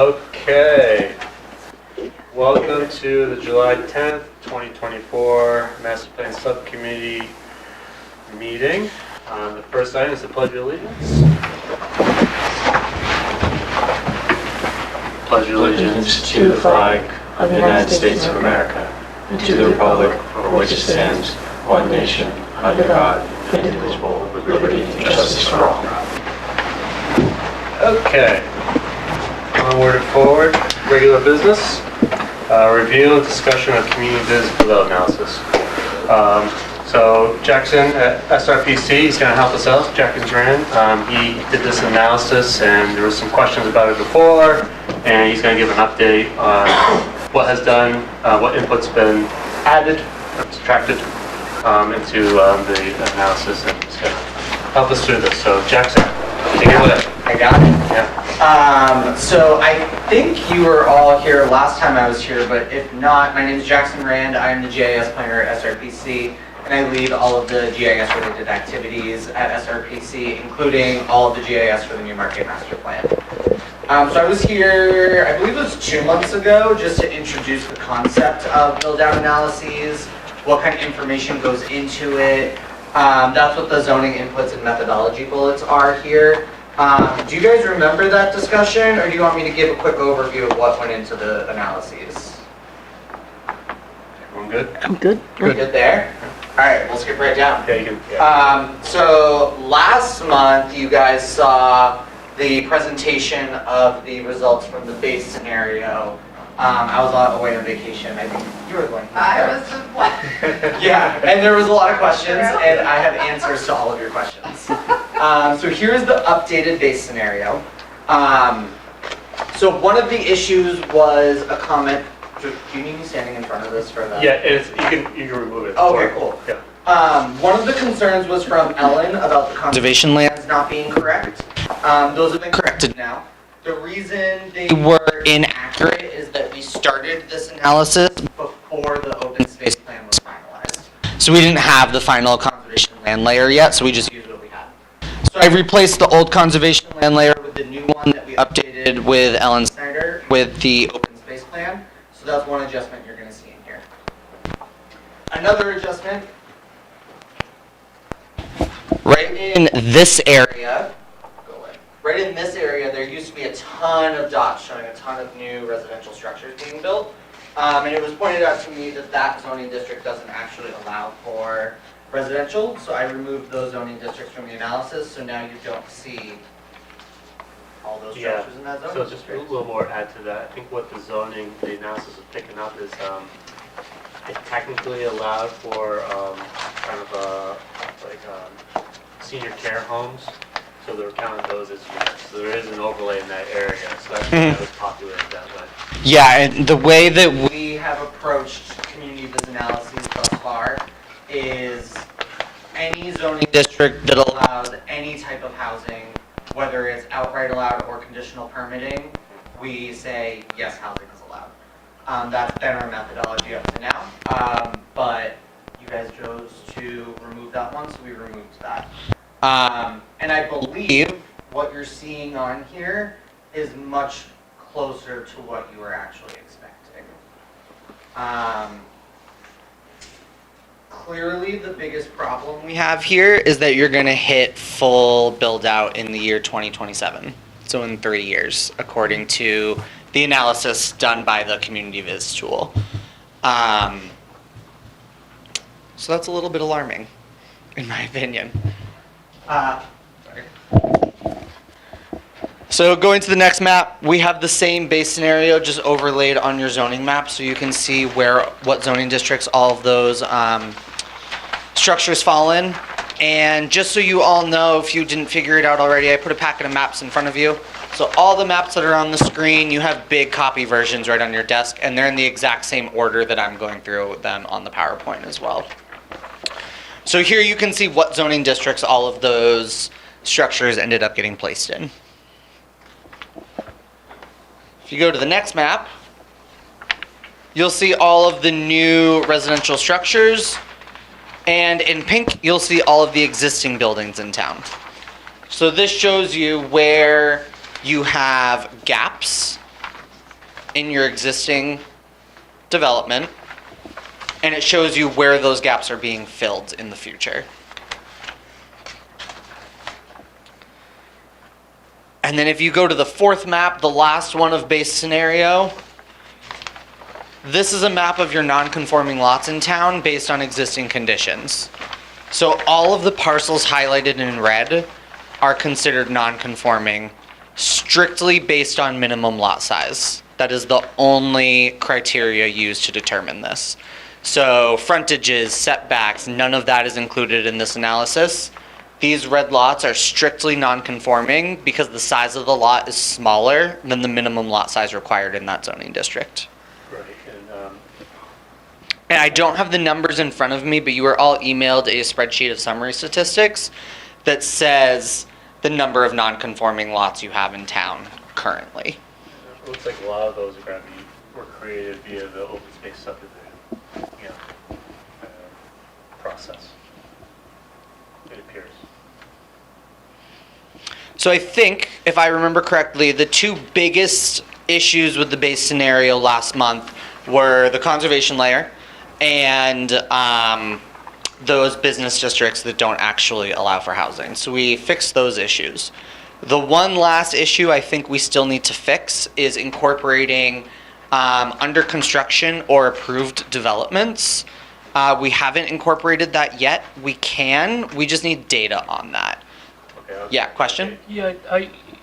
Okay. Welcome to the July 10th, 2024 Master Plan Subcommittee meeting. The first item is the Pledge of Allegiance. Pledge allegiance to the flag of the United States of America and to the republic for which it stands, one nation, under God, indivisible, with liberty and justice for all. Okay. Onward and forward. Regular business. Review and discussion of community business below analysis. So Jackson at SRPC, he's going to help us out. Jackson Rand. He did this analysis, and there were some questions about it before, and he's going to give an update on what has done, what input's been added, or subtracted into the analysis, and he's going to help us through this. So Jackson, take it away. I got it. Yeah. So I think you were all here last time I was here, but if not, my name is Jackson Rand. I am the GIS planner at SRPC, and I lead all of the GIS-related activities at SRPC, including all of the GIS for the Newmarket Master Plan. So I was here, I believe it was 2 months ago, just to introduce the concept of build-out analyses, what kind of information goes into it. That's what the zoning inputs and methodology bullets are here. Do you guys remember that discussion, or do you want me to give a quick overview of what went into the analyses? Everyone good? I'm good. Good there? Alright, we'll skip right down. Yeah, you can. Yeah. So last month you guys saw the presentation of the results from the base scenario. I was away on vacation. I think you were going. I was just what? Yeah, and there was a lot of questions, and I have answers to all of your questions. So here's the updated base scenario. So one of the issues was a comment. Do you need me standing in front of this for that? Yeah, you can remove it. Okay, cool. Yeah. One of the concerns was from Ellen about the conservation lands not being correct. Those have been corrected now. The reason they were inaccurate is that we started this analysis before the open space plan was finalized. So we didn't have the final conservation land layer yet, so we just used what we had. So I replaced the old conservation land layer with the new one that we updated with Ellen Snyder with the open space plan. So that's one adjustment you're going to see in here. Another adjustment, right in this area, there used to be a ton of dots showing a ton of new residential structures being built. And it was pointed out to me that that zoning district doesn't actually allow for residential. So I removed those zoning districts from the analysis. So now you don't see all those structures in that zoning So just district. a little more add to that. I think what the analysis is picking up is it technically allowed for kind of senior care homes. So they're counting those as units. So there is an overlay in that area. So that's why it was populated that way. Yeah, and the way that we have approached community business analyses thus far is any zoning district that allows any type of housing, whether it's outright allowed or conditional permitting, we say yes, housing is allowed. That's been our methodology up to now, but you guys chose to remove that one, so we removed that. And I believe what you're seeing on here is much closer to what you were actually expecting. Clearly, the biggest problem we have here is that you're going to hit full build out in the year 2027. So in 3 years, according to the analysis done by the Community Viz tool. So that's a little bit alarming, in my opinion. Sorry. So going to the next map, we have the same base scenario just overlaid on your zoning map, so you can see what zoning districts all of those structures fall in. And just so you all know, if you didn't figure it out already, I put a packet of maps in front of you. So all the maps that are on the screen, you have big copy versions right on your desk, and they're in the exact same order that I'm going through them on the PowerPoint as well. So here you can see what zoning districts all of those structures ended up getting placed in. If you go to the next map, you'll see all of the new residential structures, and in pink, you'll see all of the existing buildings in town. So this shows you where you have gaps in your existing development, and it shows you where those gaps are being filled in the future. And then if you go to the fourth map, the last one of base scenario, this is a map of your non-conforming lots in town based on existing conditions. So all of the parcels highlighted in red are considered non-conforming strictly based on minimum lot size. That is the only criteria used to determine this. So frontages, setbacks, none of that is included in this analysis. These red lots are strictly non-conforming because the size of the lot is smaller than the minimum lot size required in that zoning district. Right, And I don't have the numbers in front of me, but you were all emailed a spreadsheet of summary statistics that says the number of non-conforming lots you have in town currently. it looks like a lot of those were created via the open space subdivision, process. It appears. So I think, if I remember correctly, the two biggest issues with the base scenario last month were the conservation layer and those business districts that don't actually allow for housing. So we fixed those issues. The one last issue I think we still need to fix is incorporating under construction or approved developments. We haven't incorporated that yet. We can. We just need data on that. Okay, Yeah, question? Yeah,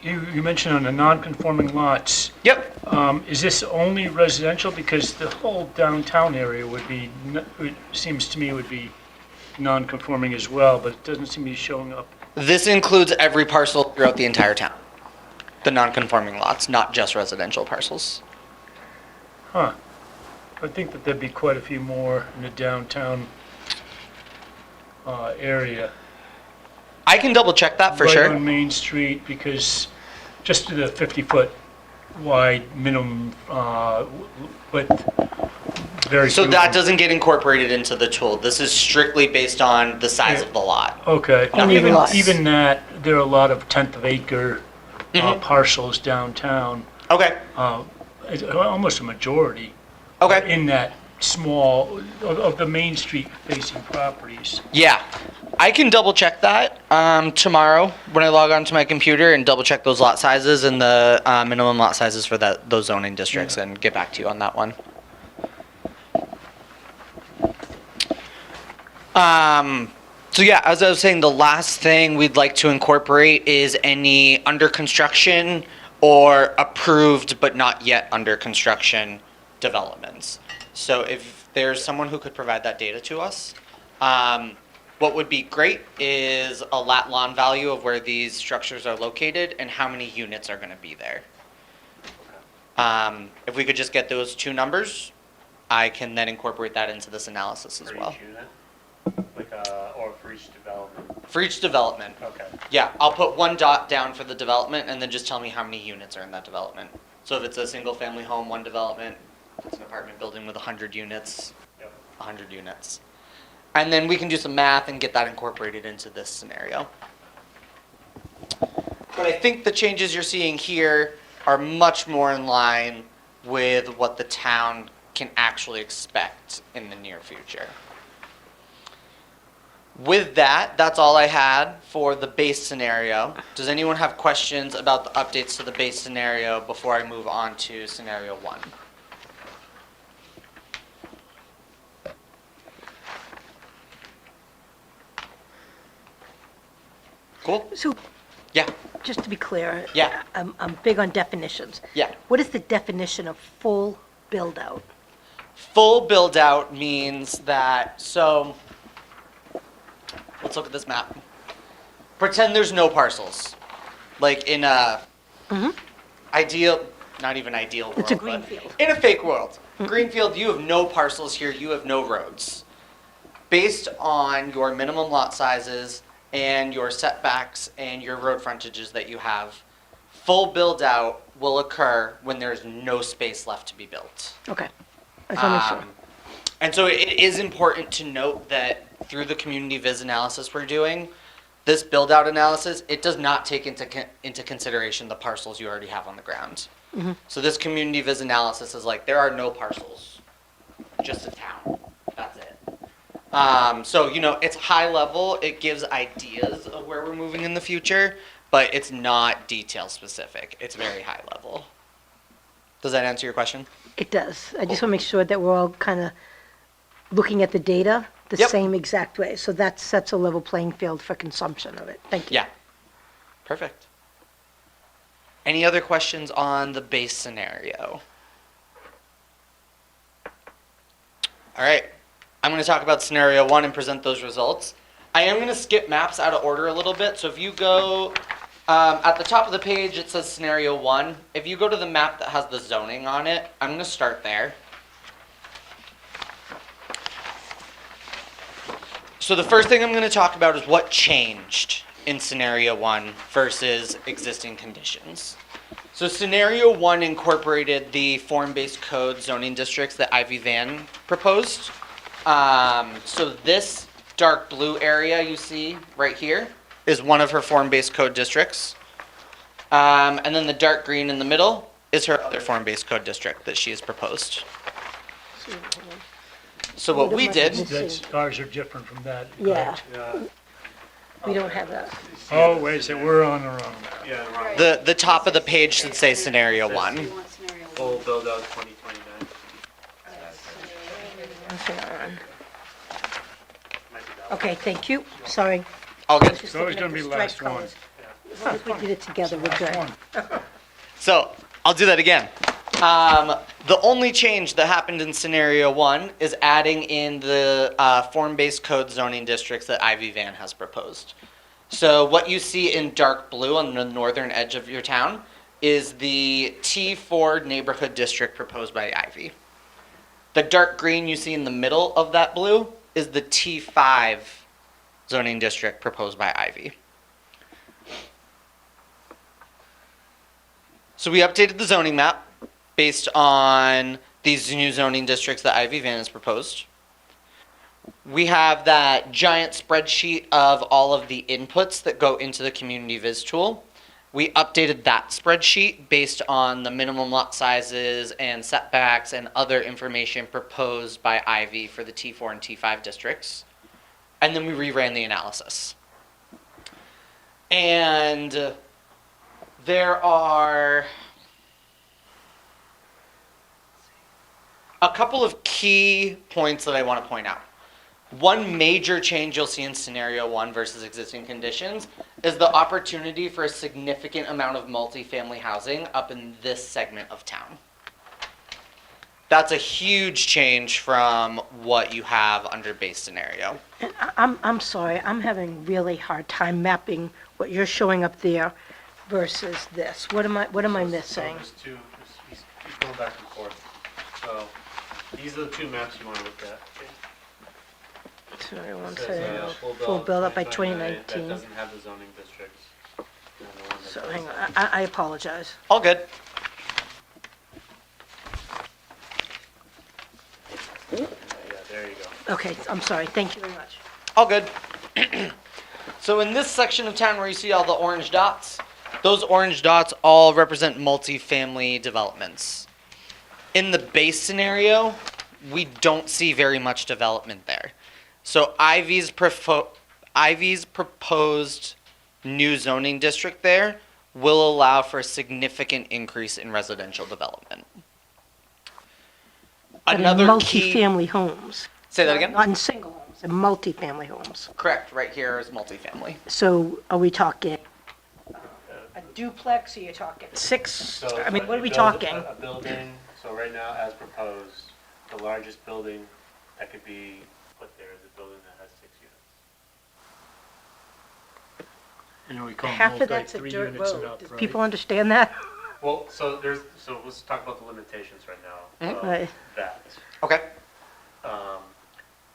you mentioned on the non-conforming lots, Yep. is this only residential? Because the whole downtown area it seems to me would be non-conforming as well, but it doesn't seem to be showing up. This includes every parcel throughout the entire town. The non-conforming lots, not just residential parcels. Huh. I think that there'd be quite a few more in the downtown area. I can double check that for Right sure. on Main Street, because just the 50-foot wide minimum width, very So few that of them. doesn't get incorporated into the tool. This is strictly based on the size of the lot. Okay, Only even, lots. even that, there are a lot of tenth of acre Mhm. parcels downtown, Okay. it's almost a majority Okay. in that small, of the Main Street facing properties. Yeah. I can double check that tomorrow when I log onto my computer and double check those lot sizes and the minimum lot sizes for those zoning districts and get back to you on that one. So yeah, as I was saying, the last thing we'd like to incorporate is any under construction or approved but not yet under construction developments. So if there's someone who could provide that data to us, what would be great is a lat lawn value of where these structures are located and how many units are going to be there. If we could just get those two numbers, I can then incorporate that into this analysis as For well. each unit? Like, or for each development? For each development. Okay. Yeah, I'll put one dot down for the development and then just tell me how many units are in that development. So if it's a single family home, one development, if it's an apartment building with 100 units, Yep. 100 units. And then we can do some math and get that incorporated into this scenario. But I think the changes you're seeing here are much more in line with what the town can actually expect in the near future. With that, that's all I had for the base scenario. Does anyone have questions about the updates to the base scenario before I move on to scenario 1? Cool? So, Yeah, just to be clear. Yeah. I'm big on definitions. yeah. What is the definition of full build-out? Full build out means that, so, let's look at this map. Pretend there's no parcels. Like in a ideal, not even ideal world. It's a but greenfield. In a fake world. Greenfield, you have no parcels here, you have no roads. Based on your minimum lot sizes and your setbacks and your road frontages that you have, full build out will occur when there's no space left to be built. Okay. I just want to make sure. And so it is important to note that through the community viz analysis we're doing, this build out analysis, it does not take into consideration the parcels you already have on the ground. So this community viz analysis is like, there are no parcels, just a town, that's it. So, it's high level, it gives ideas of where we're moving in the future, but it's not detail specific, it's very high level. Does that answer your question? It does. I just want to make sure that we're all kind of looking at the data the Yep. same exact way. So that sets a level playing field for consumption of it. Thank you. Yeah. Perfect. Any other questions on the base scenario? All right. I'm going to talk about scenario 1 and present those results. I am going to skip maps out of order a little bit. So if you go at the top of the page, it says scenario 1. If you go to the map that has the zoning on it, I'm going to start there. So the first thing I'm going to talk about is what changed in scenario 1 versus existing conditions. So scenario 1 incorporated the form-based code zoning districts that Ivy Van proposed. So this dark blue area you see right here is one of her form-based code districts. And then the dark green in the middle is her other form-based code district that she has proposed. So what we did, That's, ours are different from that. Yeah, correct? we don't have that. Oh, wait a second, we're on the wrong map. Yeah, wrong. the top of the page should say scenario 1. Full build out 2029. Hang on. Might be that one. Okay, thank you. Sorry. All good? It's always gonna be the last one. As long as we did it together, we're good. One. So I'll do that again. The only change that happened in scenario 1 is adding in the form-based code zoning districts that Ivy Van has proposed. So what you see in dark blue on the northern edge of your town is the T4 neighborhood district proposed by Ivy. The dark green you see in the middle of that blue is the T5 zoning district proposed by Ivy. So we updated the zoning map based on these new zoning districts that Ivy Van has proposed. We have that giant spreadsheet of all of the inputs that go into the Community Viz tool. We updated that spreadsheet based on the minimum lot sizes and setbacks and other information proposed by Ivy for the T4 and T5 districts. And then we reran the analysis. And there are a couple of key points that I want to point out. One major change you'll see in scenario 1 versus existing conditions is the opportunity for a significant amount of multifamily housing up in this segment of town. That's a huge change from what you have under base scenario. And I'm sorry, I'm having really hard time mapping what you're showing up there versus this. What am I missing? So there's two, he's going back and forth. So these are the two maps you want to look at. Scenario one, It says, scenario full build up by 2019. That doesn't have the zoning districts. And the one that So does hang on, that. I apologize. All good. Yeah, there you go. Okay, I'm sorry, thank you very much. All good. So in this section of town where you see all the orange dots, those orange dots all represent multifamily developments. In the base scenario, we don't see very much development there. So Ivy's proposed new zoning district there will allow for a significant increase in residential development. But in Another key. multifamily homes. Say that again? Not in single homes, in multifamily homes. Correct. Right here is multifamily. So are we talking a duplex, or you're talking six, So I mean, what are we you build talking? A building, so right now, as proposed, the largest building that could be put there is a building that has 6 units. And we call Half of multi that's a 3 dirt units and road. up, Does right? people understand that? Well, so let's talk about the limitations right now of Right. that. Okay.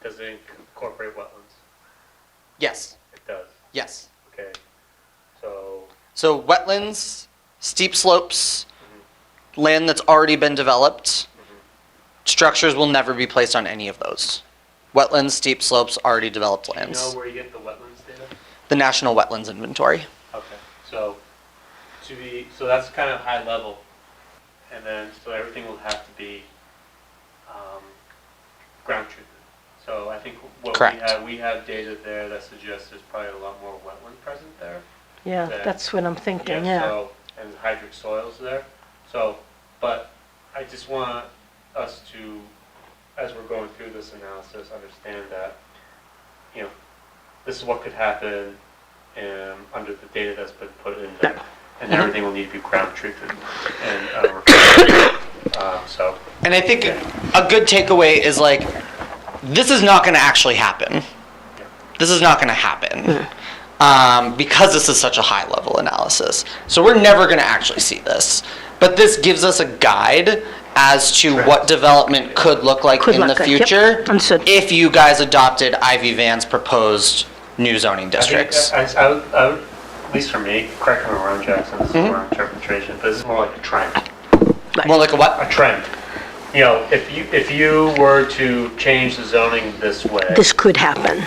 Does it incorporate wetlands? Yes. It does, Yes. okay. So, So wetlands, steep slopes, land that's already been developed, structures will never be placed on any of those. Wetlands, steep slopes, already developed do you lands. know where you get the wetlands data? The National Wetlands Inventory. Okay, so so that's kind of high level. and then, so everything will have to be ground treated. So I think what Correct. we have data there that suggests there's probably a lot more wetland present there. Yeah, That- that's what I'm thinking, yeah. So, and hydric soils there. So, but I just want us to, as we're going through this analysis, understand that, this is what could happen under the data that's been put in there. And everything will need to be ground treated and recorded. So. And I think a good takeaway is like, this is not going to actually happen. This is not going to happen because this is such a high level analysis. So we're never going to actually see this. But this gives us a guide as to what development could look like in the future if you guys adopted Ivy Van's proposed new zoning districts. I would, at least for me, correct me if I'm wrong, Jackson, this is more interpretation, but this is more like a trend. More like a what? A trend. If you were to change the zoning this way, This could happen.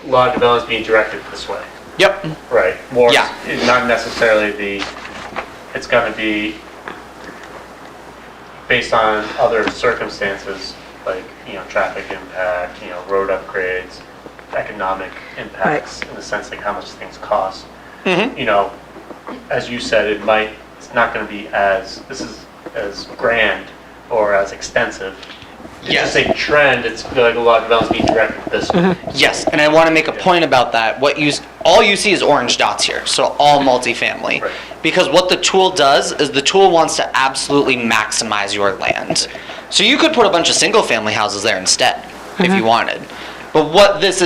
a lot of development's being directed this way. Yep. Right. More, Yeah. not necessarily it's going to be based on other circumstances, like, traffic impact, road upgrades, economic impacts, in the sense like how much things cost. As you said, it's not going to be as grand or as extensive. It's Yes. just a trend. It's like a lot of developments being directed this way. Yes, and I want to make a point about that. All you see is orange dots here, so all multifamily. Right. Because what the tool does is the tool wants to absolutely maximize your land. So you could put a bunch of single family houses there instead if you wanted. But what this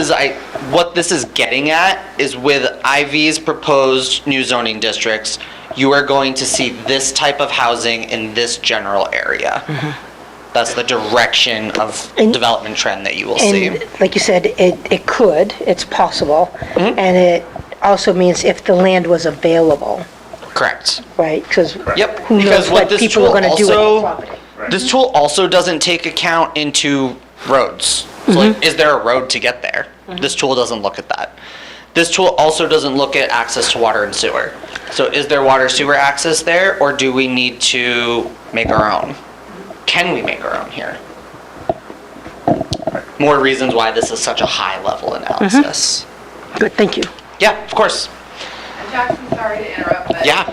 is getting at is with Ivy's proposed new zoning districts, you are going to see this type of housing in this general area. That's the direction of development trend that you will see. And like you said, it's possible. And it also means if the land was available, Correct. right? Because Yep. who Because knows what what this people are tool going to do with also- the property. This tool also doesn't take account into roads. So like, is there a road to get there? This tool doesn't look at that. This tool also doesn't look at access to water and sewer. So is there water sewer access there, or do we need to make our own? Can we make our own here? More reasons why this is such a high level analysis. Good, thank you. Yeah, of course. And Jackson, sorry to interrupt, but Yeah.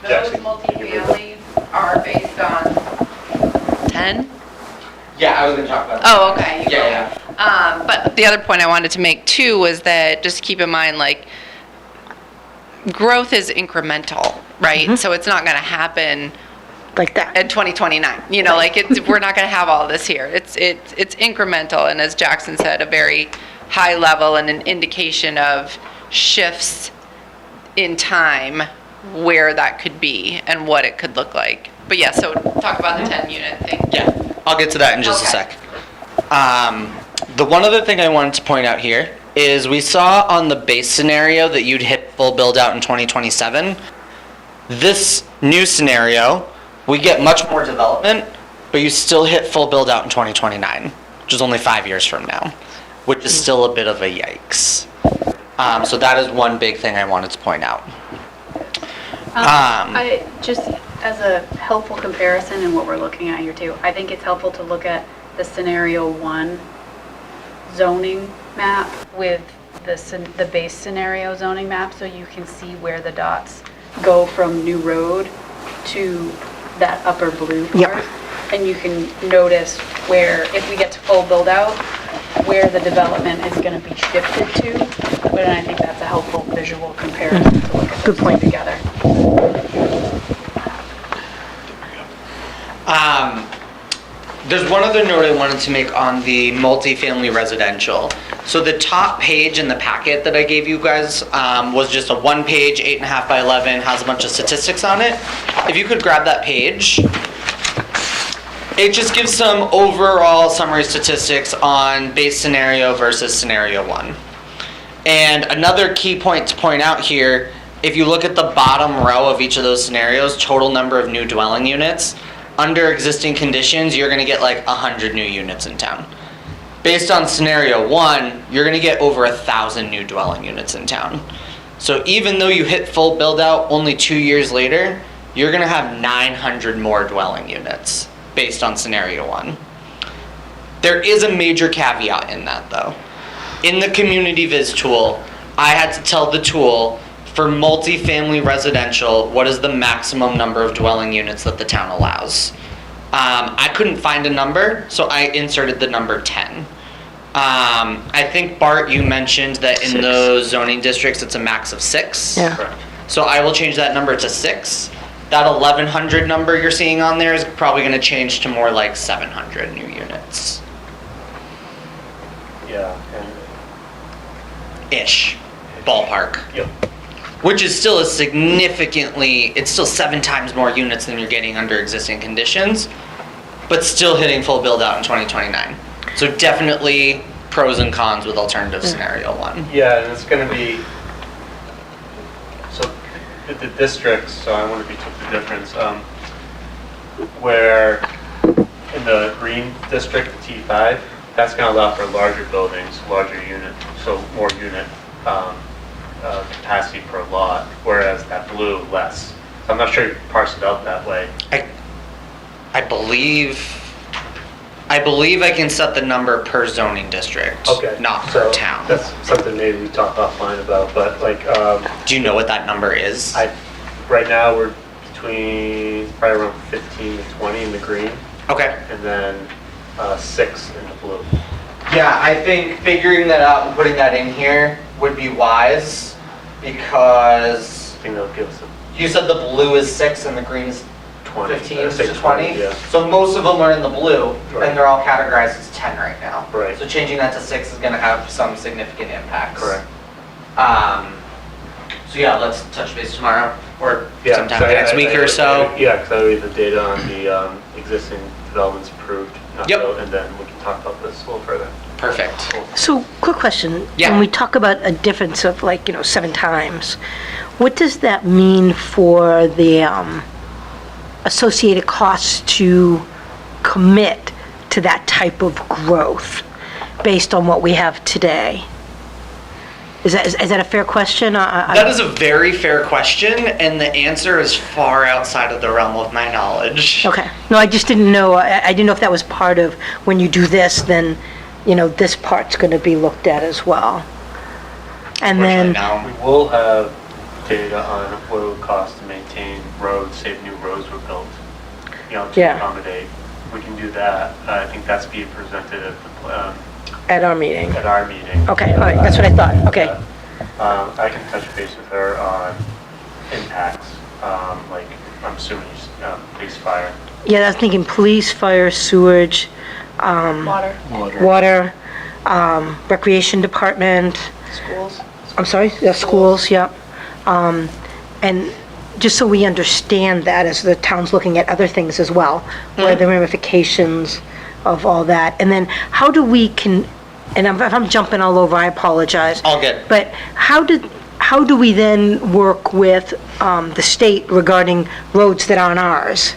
those Jackson. multifamilies are based on 10? Yeah, I was gonna talk about Oh, okay. You Yeah, go. But the other point I wanted to make too was that just keep in mind, like, growth is incremental, right? So it's not going to happen Like that. in 2029. We're not going to have all this here. It's incremental, and as Jackson said, a very high level and an indication of shifts in time where that could be and what it could look like. But yeah, so talk about the 10 unit thing. Yeah, I'll get to that in just a Okay. sec. The one other thing I wanted to point out here is we saw on the base scenario that you'd hit full build out in 2027. This new scenario, we get much more development, but you still hit full build out in 2029, which is only 5 years from now, which is still a bit of a yikes. So that is one big thing I wanted to point out. I just, as a helpful comparison in what we're looking at here too, I think it's helpful to look at the scenario 1 zoning map with the base scenario zoning map, so you can see where the dots go from New Road to that upper blue Yep. part. And you can notice where, if we get to full build out, where the development is going to be shifted to. But I think that's a helpful visual comparison to look at Good those point. two together. There's one other note I wanted to make on the multifamily residential. So the top page in the packet that I gave you guys was just a 1-page, 8.5 by 11, has a bunch of statistics on it. If you could grab that page, it just gives some overall summary statistics on base scenario versus scenario 1. And another key point to point out here, if you look at the bottom row of each of those scenarios, total number of new dwelling units, under existing conditions, you're gonna get like 100 new units in town. Based on scenario 1, you're gonna get over 1,000 new dwelling units in town. So even though you hit full build out only 2 years later, you're gonna have 900 more dwelling units based on scenario 1. There is a major caveat in that though. In the community viz tool, I had to tell the tool for multifamily residential, what is the maximum number of dwelling units that the town allows? I couldn't find a number, so I inserted the number 10. I think Bart, you mentioned that in 6. those zoning districts, it's a max of 6. Yeah. Correct. So I will change that number to 6. That 1,100 number you're seeing on there is probably gonna change to more like 700 new units. Yeah, and, Ish, ballpark. yep. Which is still it's still 7 times more units than you're getting under existing conditions, but still hitting full build out in 2029. So definitely pros and cons with alternative scenario 1. Yeah, and it's gonna be, so the districts, so I want to be the difference, where in the green district, the T5, that's gonna allow for larger buildings, larger unit, so more unit capacity per lot, whereas that blue, less. So I'm not sure you parse it out that way. I believe I can set the number per zoning district, not per So town. that's something maybe we talk offline about, but like, Do you know what that number is? right now, we're between probably around 15 to 20 in the green, Okay. and then 6 in the blue. Yeah, I think figuring that out and putting that in here would be wise because I think that'll give us a you said the blue is 6 and the green is 20. 15 say to 20. Yeah, So most of them are in the blue Right. and they're all categorized as 10 right now. Right. So changing that to 6 is going to have some significant impacts. correct. So yeah, let's touch base tomorrow or Yeah, sometime so next week or so. Yeah, because I read the data on the existing developments approved, Yep. and then we can talk about this a little further. Perfect. Cool. So, quick question. Yeah. When we talk about a difference of 7 times, what does that mean for the associated costs to commit to that type of growth based on what we have today? Is that a fair question? That is a very fair question, and the answer is far outside of the realm of my knowledge. Okay. No, I just didn't know. I didn't know if that was part of when you do this, then, this part's going to be looked at as well. And then, Unfortunately, We will have data on what it would cost to maintain roads, say if new roads were built, to Yeah. accommodate. We can do that. I think that's being presented at our meeting. at our meeting. Okay, all right, that's what I thought. Okay. I can touch base with her on impacts, like, I'm assuming, police, fire. Yeah, I was thinking police, fire, sewage, Water, water, recreation department, schools. I'm sorry, yeah, schools, yeah. And just so we understand that as the town's looking at other things as well, what are the ramifications of all that? And then how do we and if I'm jumping all over, I apologize. All good. But how do we then work with the state regarding roads that aren't ours?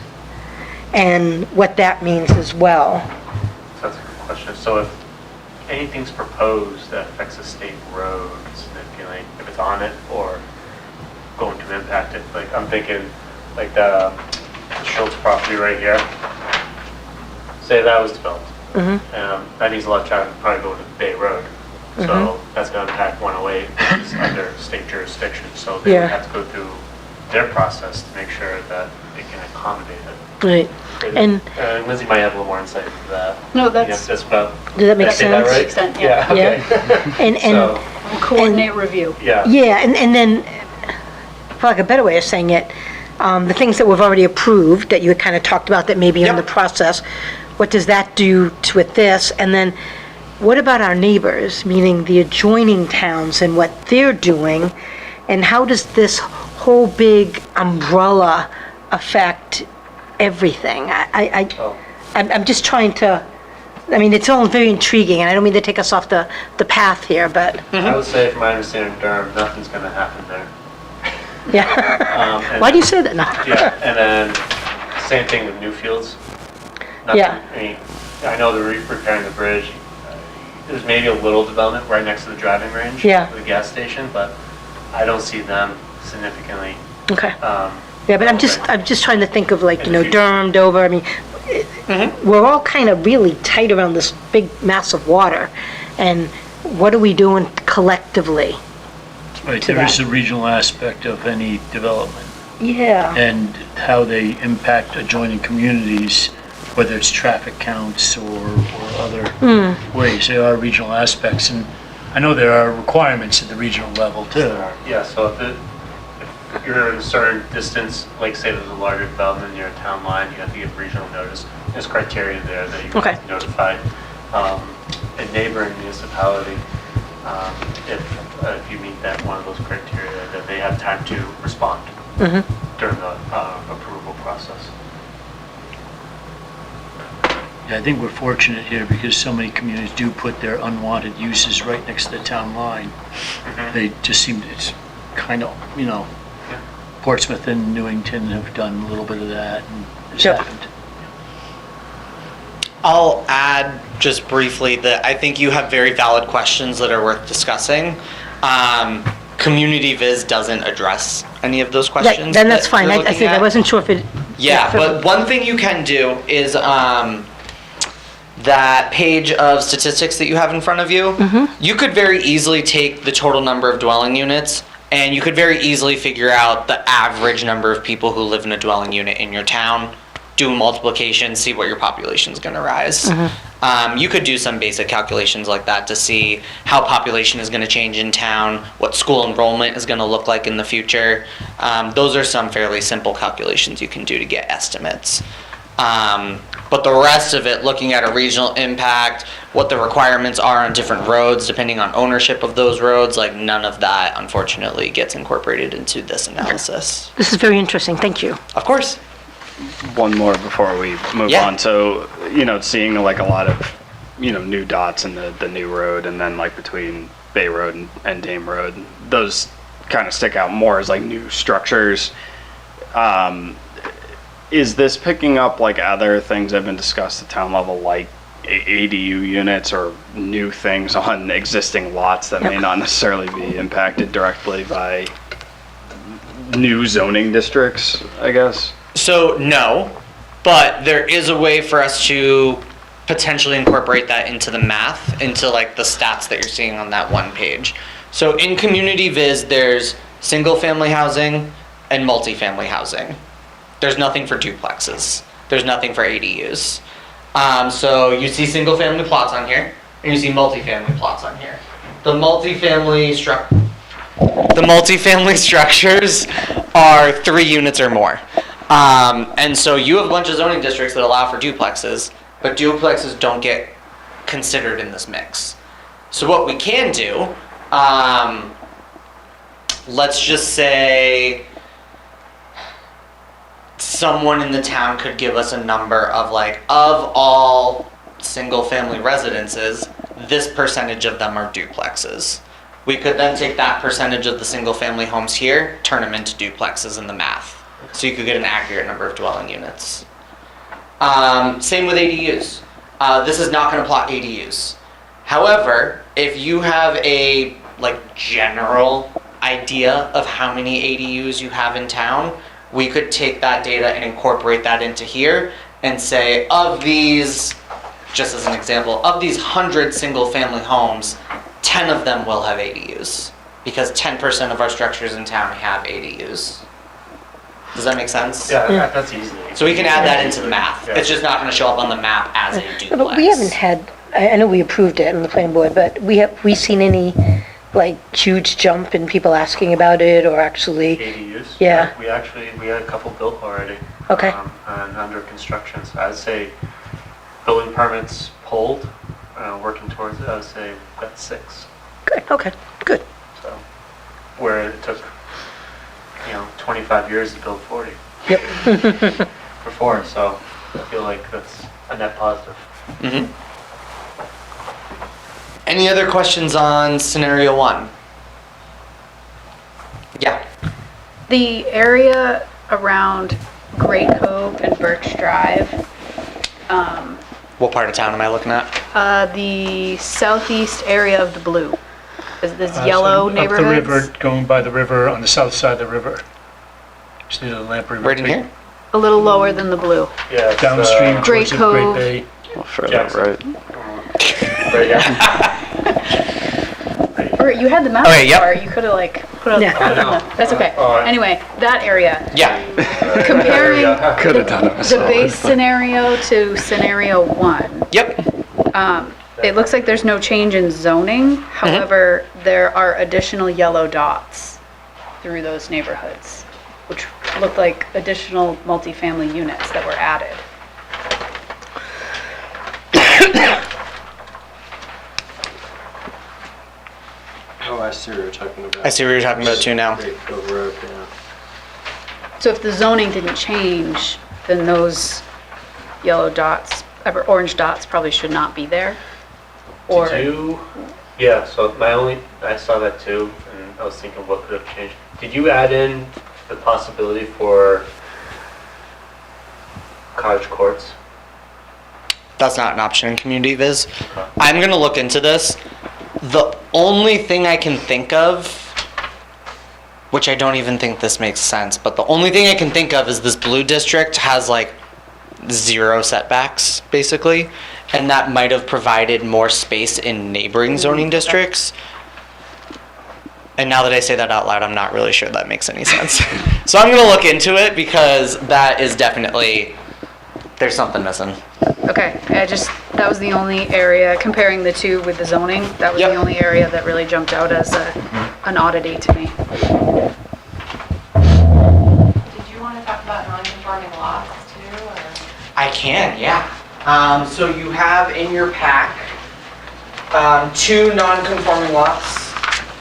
And what that means as well? So that's a good question. So if anything's proposed that affects a state road significantly, if it's on it or going to impact it, like I'm thinking like the Schultz property right here, say that was developed. That needs a lot of traffic, probably go to Bay Road. So that's going to impact 108, which is under state jurisdiction. So they Yeah. would have to go through their process to make sure that they can accommodate it. Right. And Lindsay might have a little more insight into that. No, Yeah, that's that's about. does that make Did I say that sense? right? extent, yeah. Okay. And So, Coordinate review. yeah. yeah, and then, for like a better way of saying it, the things that we've already approved, that you had kind of talked about that may be in Yep. the process, what does that do with this? And then, what about our neighbors, meaning the adjoining towns and what they're doing? And how does this whole big umbrella affect everything? Oh. I'm just trying to, I mean, it's all very intriguing, and I don't mean to take us off the path here, but, I would say, from my understanding, Durham, nothing's going to happen there. yeah. And- Why do you say that? No. Yeah, and then same thing with Newfields. Nothing- Yeah. I mean, I know they're repairing the bridge. There's maybe a little development right next to the driving range. Yeah. For the gas station, but I don't see them significantly Okay. Yeah, but I'm just trying to think of like, Durham, Dover, I mean, we're all kind of really tight around this big mass of water, and what are we doing collectively? Right, to there is that. a regional aspect of any development, Yeah, and how they impact adjoining communities, whether it's traffic counts or other ways. There are regional aspects, and I know there are requirements at the regional level too. Yeah, so if you're in a certain distance, like say there's a larger development near a town line, you have to give regional notice. There's criteria there that you Okay. have to notify a neighboring municipality if you meet that one of those criteria, that they have time to respond during the approval process. Yeah, I think we're fortunate here because so many communities do put their unwanted uses right next to the town line. They just seem, it's kind of, Portsmouth and Newington have done a little bit of that, and it's Yeah. happened. I'll add just briefly that I think you have very valid questions that are worth discussing. Community Viz doesn't address any of those questions. yeah, then that's that fine. you're I looking think I at. wasn't sure if it. Yeah, if it- but one thing you can do is that page of statistics that you have in front of you, you could very easily take the total number of dwelling units, and you could very easily figure out the average number of people who live in a dwelling unit in your town, do a multiplication, see what your population is going to rise. You could do some basic calculations like that to see how population is going to change in town, what school enrollment is going to look like in the future. Those are some fairly simple calculations you can do to get estimates. But the rest of it, looking at a regional impact, what the requirements are on different roads, depending on ownership of those roads, like none of that, unfortunately, gets incorporated into this analysis. This is very interesting, thank you. Of course. One more before we move Yeah. on. So, seeing like a lot of, new dots in the new road, and then like between Bay Road and Dame Road, those kind of stick out more as like new structures. Is this picking up like other things that have been discussed at town level, like ADU units or new things on existing lots that may not necessarily be impacted directly by new zoning districts, I guess? So no, but there is a way for us to potentially incorporate that into the math, into like the stats that you're seeing on that one page. So in Community Viz, there's single family housing and multifamily housing. There's nothing for duplexes. There's nothing for ADUs. So you see single family plots on here, and you see multifamily plots on here. The multifamily structures are 3 units or more. And so you have a bunch of zoning districts that allow for duplexes, but duplexes don't get considered in this mix. So what we can do, let's just say someone in the town could give us a number of like, of all single family residences, this percentage of them are duplexes. We could then take that percentage of the single family homes here, turn them into duplexes in the math. So you could get an accurate number of dwelling units. Same with ADUs. This is not going to plot ADUs. However, if you have a like general idea of how many ADUs you have in town, we could take that data and incorporate that into here and say, of these, just as an example, of these 100 single family homes, 10 of them will have ADUs, because 10% of our structures in town have ADUs. Does that make sense? Yeah, that's easy. So we can add that into the math. Yeah. It's just not going to show up on the map as a duplex. But we haven't had, I know we approved it on the planning board, but we seen any, like, huge jump in people asking about it, or actually, ADUs? Yeah. We had a couple built already. Okay. And under construction, so I'd say building permits pulled, working towards it, I would say we've got 6. good, okay, good. So, where it took, 25 years to build 40. Yep. For 4, so I feel like that's a net positive. Mm-hmm. Any other questions on scenario 1? Yeah. The area around Great Cove and Birch Drive, What part of town am I looking at? the southeast area of the blue, is this So yellow Up the neighborhoods? river, going by the river, on the south side of the river. Just need a lamprey. Right in here? A little lower than the blue. Yeah. it's, Downstream Great towards the Cove. Great Bay. Further Jackson. right. Right here. Or you had the map Okay, yep. part, you could have like put Yeah. put it on the, that's okay. Anyway, that area, Yeah. comparing Could have done it. the base scenario to scenario 1, Yep. it looks like there's no change in zoning. However, there are additional yellow dots through those neighborhoods, which look like additional multifamily units that were added. Oh, I see what you're talking about. I see what you're talking about too now. Great Cove Road, yeah. So if the zoning didn't change, then those yellow dots, or orange dots probably should not be there. Or, Did you, yeah, so I saw that too, and I was thinking what could have changed. Did you add in the possibility for cottage courts? That's not an option in Community Viz. I'm gonna look into this. The only thing I can think of, which I don't even think this makes sense, but the only thing I can think of is this blue district has like 0 setbacks, basically, and that might have provided more space in neighboring zoning districts. And now that I say that out loud, I'm not really sure that makes any sense. So I'm gonna look into it because that is definitely, there's something missing. okay, that was the only area, comparing the two with the zoning, that was Yep. the only area that really jumped out as an oddity to me. Did you want to talk about non-conforming lots too, or? I can, yeah. So you have in your pack 2 non-conforming lots.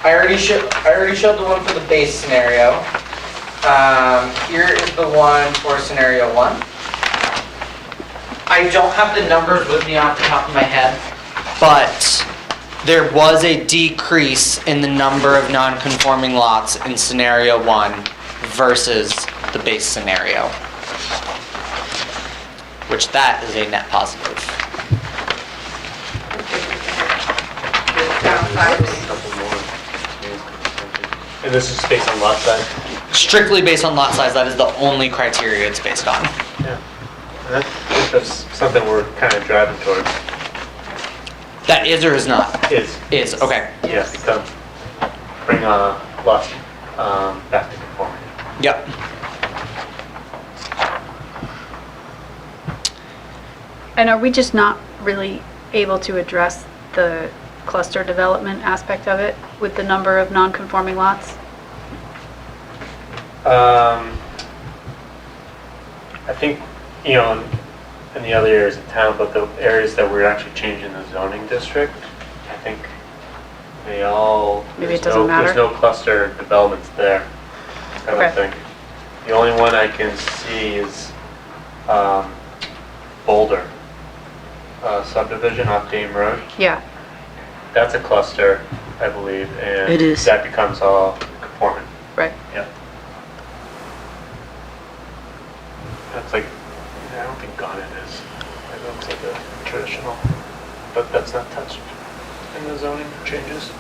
I already showed the one for the base scenario. Here is the one for scenario 1. I don't have the numbers with me off the top of my head, but there was a decrease in the number of non-conforming lots in scenario 1 versus the base scenario. Which that is a net positive. Couple more. And this is based on lot size? Strictly based on lot size, that is the only criteria it's based on. Yeah. And that's something we're kind of driving towards. That is or is not? Is, Is, okay. yeah, become, bring lots back to conformity. Yep. And are we just not really able to address the cluster development aspect of it with the number of non-conforming lots? I think, you know, in the other areas of town, but the areas that we're actually changing the zoning district, I think they all, Maybe it doesn't matter? there's no cluster developments there, I don't Okay. think. The only one I can see is Boulder subdivision off Dame Road. Yeah, That's a cluster, I believe, and It is. that becomes all conforming. right. Yeah. That's like, I don't think Ghana is. It looks like a traditional, but that's not touched in the zoning changes.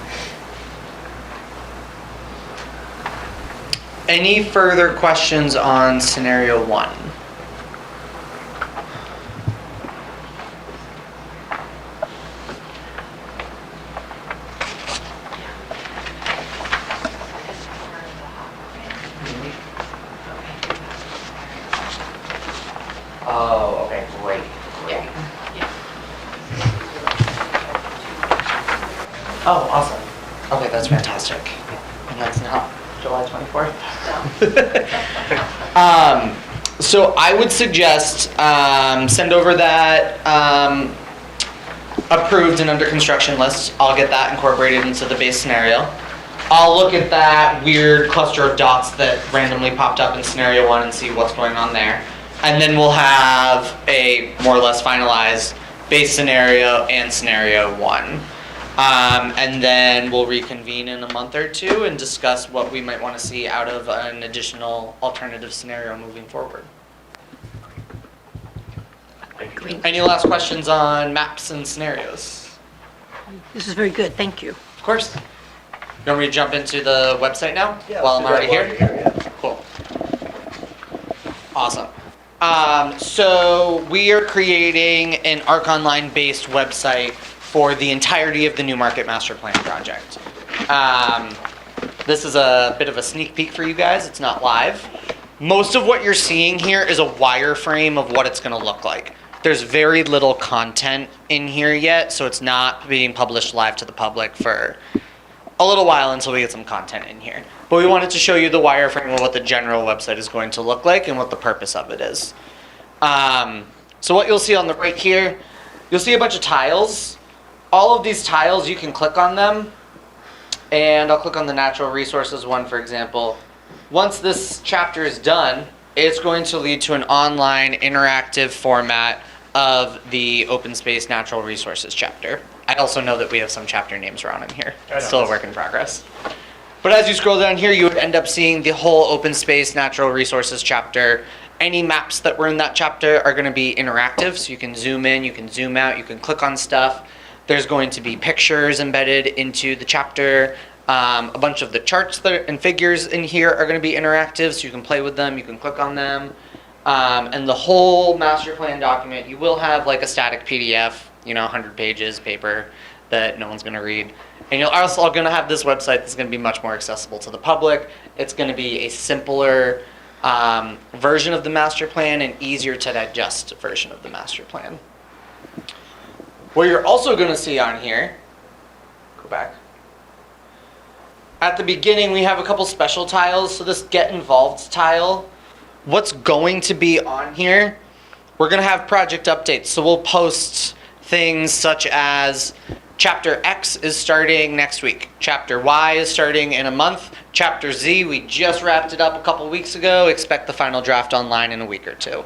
Any further questions on scenario 1? Oh, okay, great. Oh, awesome. Okay, that's fantastic. And that's now July 24th? So I would suggest send over that approved and under construction list. I'll get that incorporated into the base scenario. I'll look at that weird cluster of dots that randomly popped up in scenario 1 and see what's going on there. And then we'll have a more or less finalized base scenario and scenario 1. And then we'll reconvene in a month or 2 and discuss what we might want to see out of an additional alternative scenario moving forward. Thank you. Any last questions on maps and scenarios? This is very good, thank you. Of course. You want me to jump into the website now? While I'm So that already here? yeah. Cool. So we are creating an Arc Online-based website for the entirety of the Newmarket Master Plan project. This is a bit of a sneak peek for you guys. It's not live. Most of what you're seeing here is a wireframe of what it's going to look like. There's very little content in here yet, so it's not being published live to the public for a little while until we get some content in here. But we wanted to show you the wireframe of what the general website is going to look like and what the purpose of it is. So what you'll see on the right here, you'll see a bunch of tiles. All of these tiles, you can click on them. And I'll click on the natural resources one, for example. Once this chapter is done, it's going to lead to an online interactive format of the open space natural resources chapter. I also know that we have some chapter names wrong in here. It's still a work in progress. But as you scroll down here, you would end up seeing the whole open space natural resources chapter. Any maps that were in that chapter are going to be interactive, so you can zoom in, you can zoom out, you can click on stuff. There's going to be pictures embedded into the chapter. A bunch of the charts and figures in here are going to be interactive, so you can play with them, you can click on them. And the whole master plan document, you will have like a static PDF, 100 pages, paper that no one's going to read. And you're also going to have this website that's going to be much more accessible to the public. It's going to be a simpler version of the master plan and easier to digest version of the master plan. What you're also going to see on here, go back. At the beginning, we have a couple special tiles. So this Get Involved tile, what's going to be on here, we're going to have project updates. So we'll post things such as Chapter X is starting next week. Chapter Y is starting in a month. Chapter Z, we just wrapped it up a couple weeks ago. Expect the final draft online in a week or two.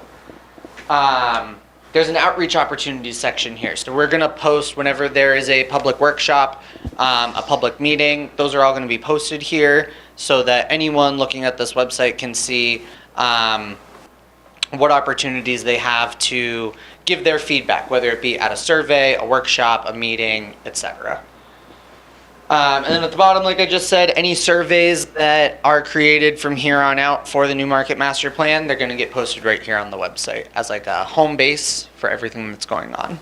There's an outreach opportunities section here. So we're going to post whenever there is a public workshop, a public meeting. Those are all going to be posted here so that anyone looking at this website can see what opportunities they have to give their feedback, whether it be at a survey, a workshop, a meeting, etc. And then at the bottom, like I just said, any surveys that are created from here on out for the Newmarket Master Plan, they're going to get posted right here on the website as like a home base for everything that's going on.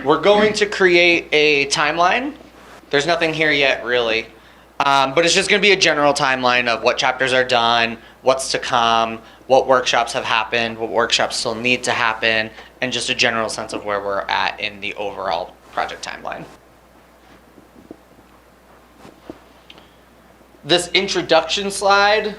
We're going to create a timeline. There's nothing here yet, really. But it's just going to be a general timeline of what chapters are done, what's to come, what workshops have happened, what workshops still need to happen, and just a general sense of where we're at in the overall project timeline. This introduction slide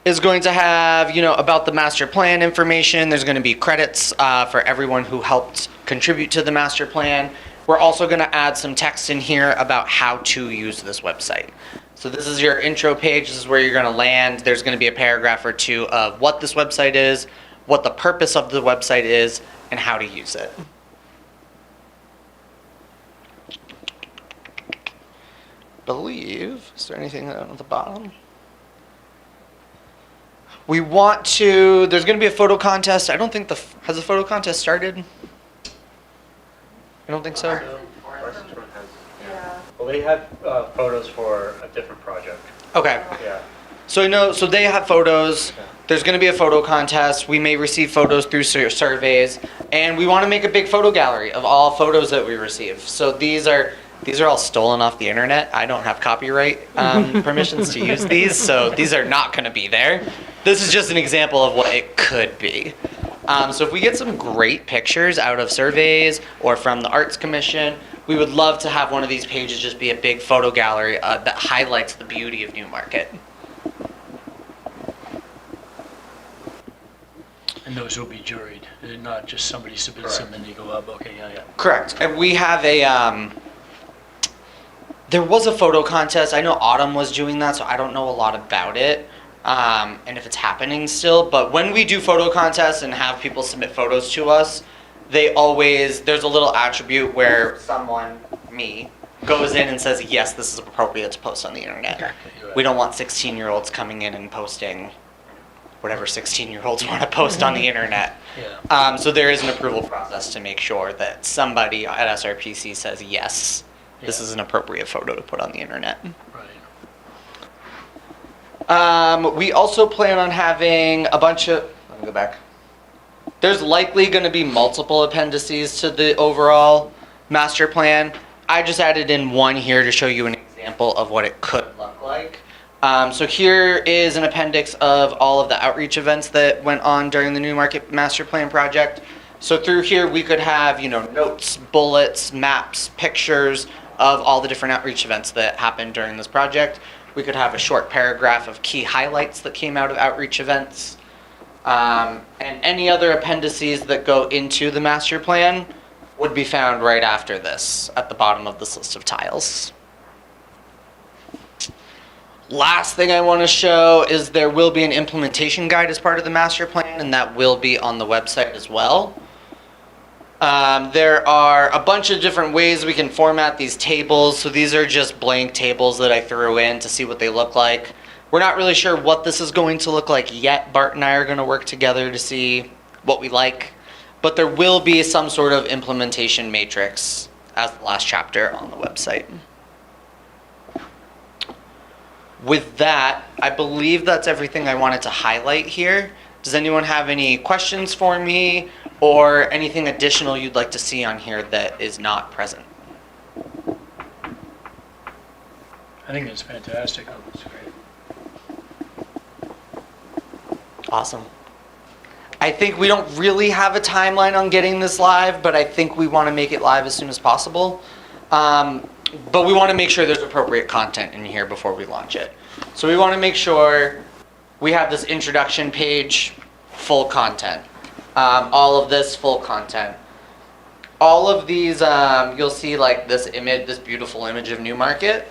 is going to have, about the master plan information. There's going to be credits for everyone who helped contribute to the master plan. We're also going to add some text in here about how to use this website. So this is your intro page. This is where you're going to land. There's going to be a paragraph or two of what this website is, what the purpose of the website is, and how to use it. Is there anything at the bottom? We want to, there's going to be a photo contest. I don't think has the photo contest started? I don't think so. Well, they had photos for a different project. Okay. Yeah. So they have photos. There's going to be a photo contest. We may receive photos through surveys, and we want to make a big photo gallery of all photos that we receive. So these are all stolen off the internet. I don't have copyright permissions to use these, so these are not going to be there. This is just an example of what it could be. So if we get some great pictures out of surveys or from the Arts Commission, we would love to have one of these pages just be a big photo gallery that highlights the beauty of Newmarket. And those will be juried, not just somebody submits them and they go up, okay, yeah. Correct. And we have a, there was a photo contest. I know Autumn was doing that, so I don't know a lot about it. And if it's happening still, but when we do photo contests and have people submit photos to us, there's a little attribute where someone, me, goes in and says, yes, this is appropriate to post on the internet. Okay, right. We don't want 16-year-olds coming in and posting whatever 16-year-olds want to post on the internet. Yeah. So there is an approval process to make sure that somebody at SRPC says, yes, this is an appropriate photo to put on the internet. Right. We also plan on having a bunch of, let me go back. There's likely going to be multiple appendices to the overall master plan. I just added in one here to show you an example of what it could look like. So here is an appendix of all of the outreach events that went on during the Newmarket master plan project. So through here we could have, notes, bullets, maps, pictures of all the different outreach events that happened during this project. We could have a short paragraph of key highlights that came out of outreach events. And any other appendices that go into the master plan would be found right after this, at the bottom of this list of tiles. Last thing I want to show is there will be an implementation guide as part of the master plan, and that will be on the website as well. There are a bunch of different ways we can format these tables. So these are just blank tables that I threw in to see what they look like. We're not really sure what this is going to look like yet. Bart and I are going to work together to see what we like. But there will be some sort of implementation matrix as the last chapter on the website. With that, I believe that's everything I wanted to highlight here. Does anyone have any questions for me or anything additional you'd like to see on here that is not present? I think it's fantastic. It's great. Awesome. I think we don't really have a timeline on getting this live, but I think we want to make it live as soon as possible. But we want to make sure there's appropriate content in here before we launch it. So we want to make sure we have this introduction page, full content. All of this, full content. All of these, you'll see like this image, this beautiful image of Newmarket,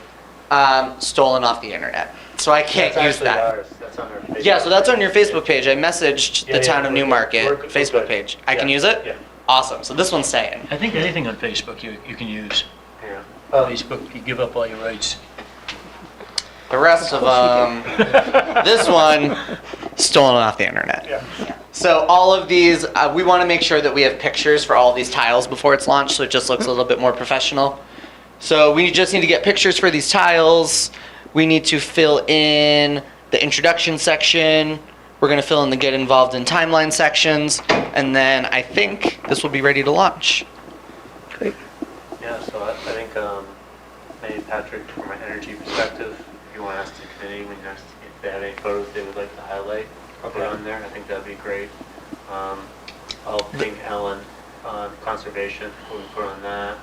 stolen off the internet. So I can't use that. Ours. That's on our Facebook. Yeah, so that's on your Facebook page. I messaged the town of Newmarket We're Facebook good. page. I can Yeah. use it? Yeah. Awesome. So this one's staying. I think anything on Facebook you can use. Yeah. Facebook, you give up all your rights. The rest of them, this one, stolen off the internet. Yeah. So all of these, we want to make sure that we have pictures for all these tiles before it's launched, so it just looks a little bit more professional. So we just need to get pictures for these tiles. We need to fill in the introduction section. We're going to fill in the get involved in timeline sections, and then I think this will be ready to launch. Great. Yeah, so I think maybe Patrick, from an energy perspective, if you want to ask the committee, we can ask if they have any photos they would like to highlight, put on there. I think that'd be great. I'll ping Ellen on conservation, we can put on that.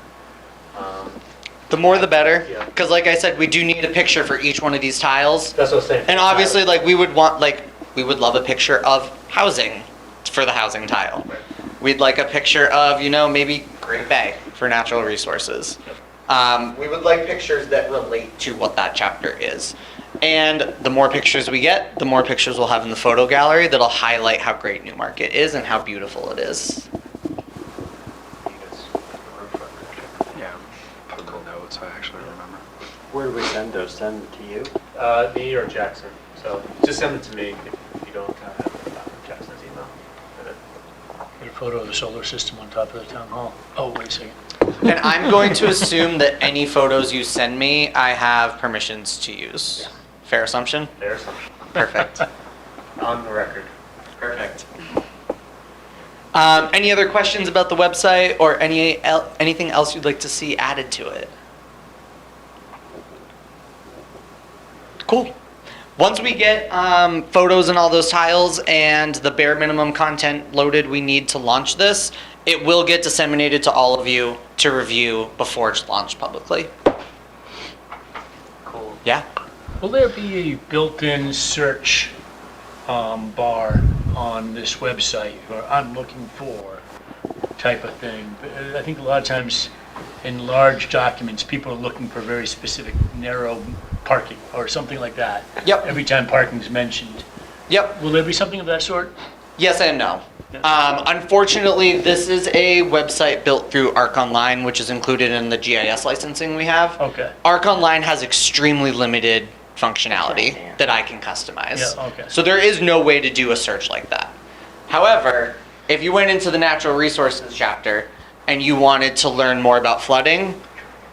The more the better, Yeah. because like I said, we do need a picture for each one of these tiles. That's what I'm saying. And obviously, like, we would love a picture of housing for the housing tile. Right. We'd like a picture of, maybe Great Bay for natural resources. We would like pictures that relate to what that chapter is. And the more pictures we get, the more pictures we'll have in the photo gallery that'll highlight how great Newmarket is and how beautiful it is. Yeah, put the notes, I actually remember. Where do we send those? Send them to you? Me or Jackson. So just send it to me if you don't have Jackson's email. Get a photo of the solar system on top of the town hall. Oh, wait a second. And I'm going to assume that any photos you send me, I have permissions to use. Yeah. Fair assumption? Fair assumption. Perfect. On the record. Perfect. Any other questions about the website or anything else you'd like to see added to it? Cool. Once we get photos and all those tiles and the bare minimum content loaded we need to launch this, it will get disseminated to all of you to review before it's launched publicly. Cool. Yeah? Will there be a built-in search bar on this website, or I'm looking for type of thing? I think a lot of times in large documents, people are looking for very specific narrow parking or something like that. Yep. Every time parking is mentioned. Yep. Will there be something of that sort? Yes and no. Unfortunately, this is a website built through Arc Online, which is included in the GIS licensing we have. Okay. Arc Online has extremely limited functionality that I can customize. Yeah, okay. So there is no way to do a search like that. However, if you went into the natural resources chapter and you wanted to learn more about flooding,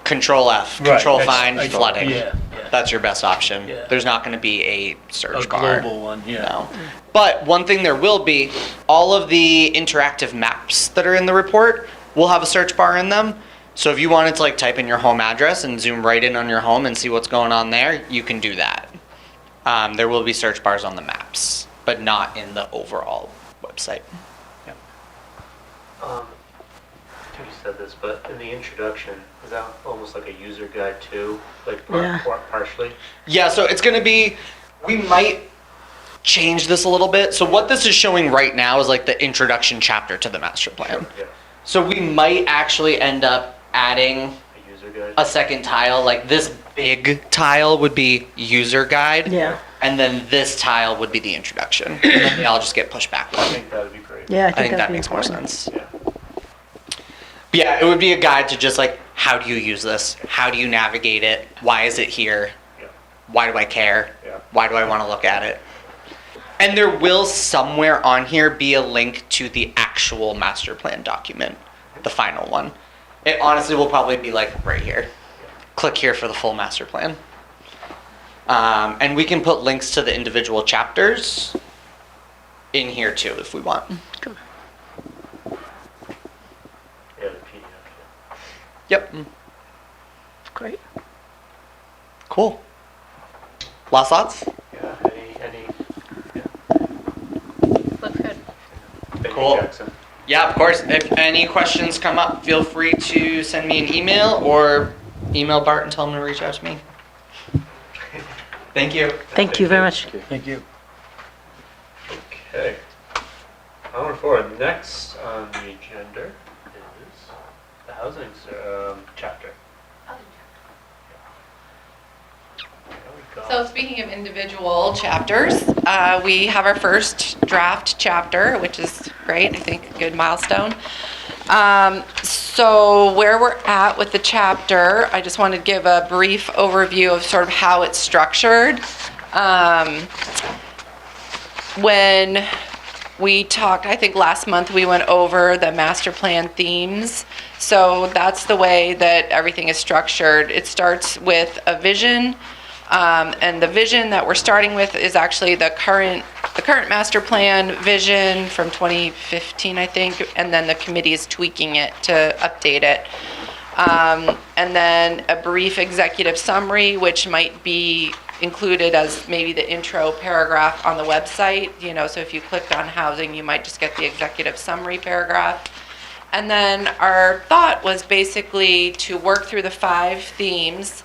Control F, Right, Control that's- Find I- flooding. Yeah, yeah. that's your best option. Yeah. There's not going to be a search A bar. global one, yeah. No. But one thing there will be, all of the interactive maps that are in the report will have a search bar in them. So if you wanted to like type in your home address and zoom right in on your home and see what's going on there, you can do that. There will be search bars on the maps, but not in the overall website. I think you said this, but in the introduction, is that almost like a user guide too? Like Yeah. partially? Yeah, so it's going to be, we might change this a little bit. So what this is showing right now is like the introduction chapter to the master plan. Yeah, So we might actually end up adding a user guide. a second tile. Like this big tile would be user guide. Yeah. And then this tile would be the introduction. And then they all just get pushed I backward. think that would be great. Yeah, I think that'd that be makes more important. sense. Yeah. But yeah, it would be a guide to just like, how do you use this? How do you navigate it? Why is it here? Yeah. Why do I care? Yeah. Why do I want to look at it? And there will somewhere on here be a link to the actual master plan document, the final one. It honestly will probably be like right here. Click here for the full master plan. And we can put links to the individual chapters in here too if we want. Yeah, the PDF. Yep. Great. Cool. Last thoughts? Yeah, any, Looks good. thank Cool. you, Jackson. Yeah, of course. If any questions come up, feel free to send me an email or email Bart and tell him to reach out to me. Thank you. Thank you very much. Thank you. Okay. Onward forward. Next on the agenda is the housing chapter. There we go. So speaking of individual chapters, we have our first draft chapter, which is great, I think a good milestone. So where we're at with the chapter, I just want to give a brief overview of sort of how it's structured. When we talked, I think last month, we went over the master plan themes. So that's the way that everything is structured. It starts with a vision. And the vision that we're starting with is actually the current master plan vision from 2015, I think, and then the committee is tweaking it to update it. And then a brief executive summary, which might be included as maybe the intro paragraph on the website. So if you clicked on housing, you might just get the executive summary paragraph. And then our thought was basically to work through the 5 themes,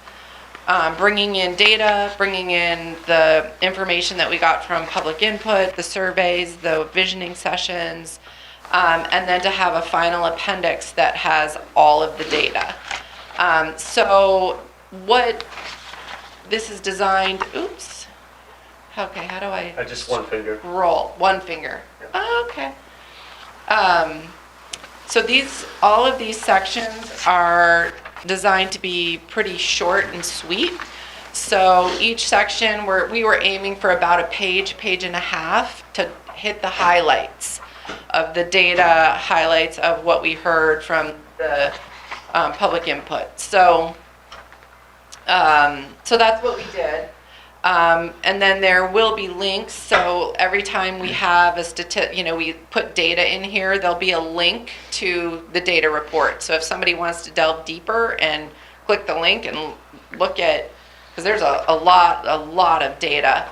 bringing in data, bringing in the information that we got from public input, the surveys, the visioning sessions, and then to have a final appendix that has all of the data. So what this is designed, oops, okay, how do I Just one finger. roll? One finger. Oh, okay. So all of these sections are designed to be pretty short and sweet. So each section, we were aiming for about a page and a half to hit the highlights of the data, highlights of what we heard from the public input. So that's what we did. And then there will be links. So every time we have we put data in here, there'll be a link to the data report. So if somebody wants to delve deeper and click the link and look at, because there's a lot of data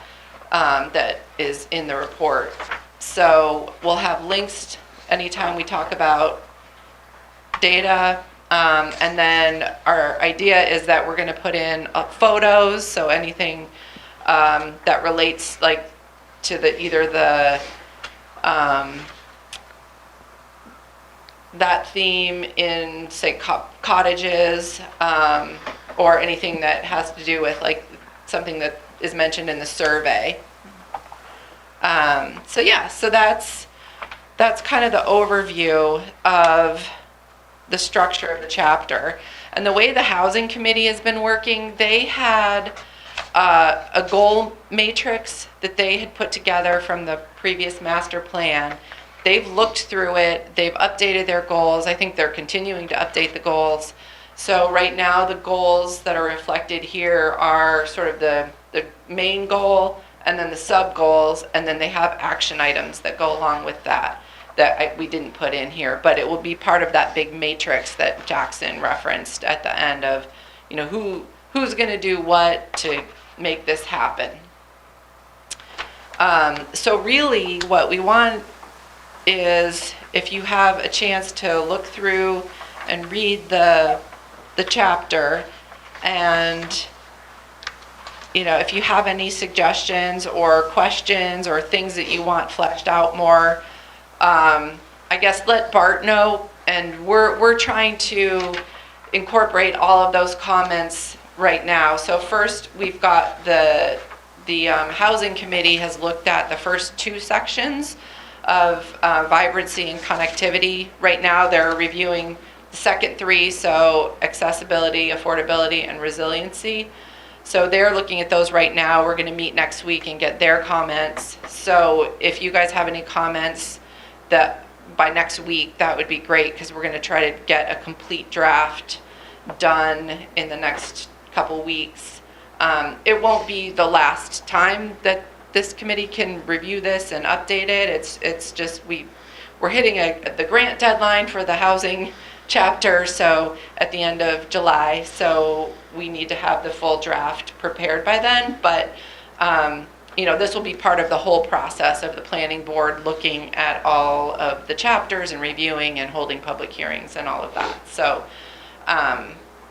that is in the report. So we'll have links anytime we talk about data. And then our idea is that we're going to put in photos, so anything that relates like to either that theme in, say, cottages, or anything that has to do with like something that is mentioned in the survey. So that's kind of the overview of the structure of the chapter. And the way the housing committee has been working, they had a goal matrix that they had put together from the previous master plan. They've looked through it, they've updated their goals. I think they're continuing to update the goals. So right now, the goals that are reflected here are sort of the main goal, and then the sub-goals, and then they have action items that go along with that we didn't put in here, but it will be part of that big matrix that Jackson referenced at the end of, who's going to do what to make this happen. So really what we want is, if you have a chance to look through and read the chapter, and if you have any suggestions or questions or things that you want fleshed out more, I guess let Bart know, and we're trying to incorporate all of those comments right now. So first, we've got the Housing Committee has looked at the first 2 sections of vibrancy and connectivity. Right now, they're reviewing the second 3, so accessibility, affordability, and resiliency. So they're looking at those right now. We're going to meet next week and get their comments. So if you guys have any comments that by next week, that would be great, because we're going to try to get a complete draft done in the next couple weeks. It won't be the last time that this committee can review this and update it. It's just we're hitting the grant deadline for the housing chapter, so at the end of July, so we need to have the full draft prepared by then. But this will be part of the whole process of the planning board looking at all of the chapters and reviewing and holding public hearings and all of that. So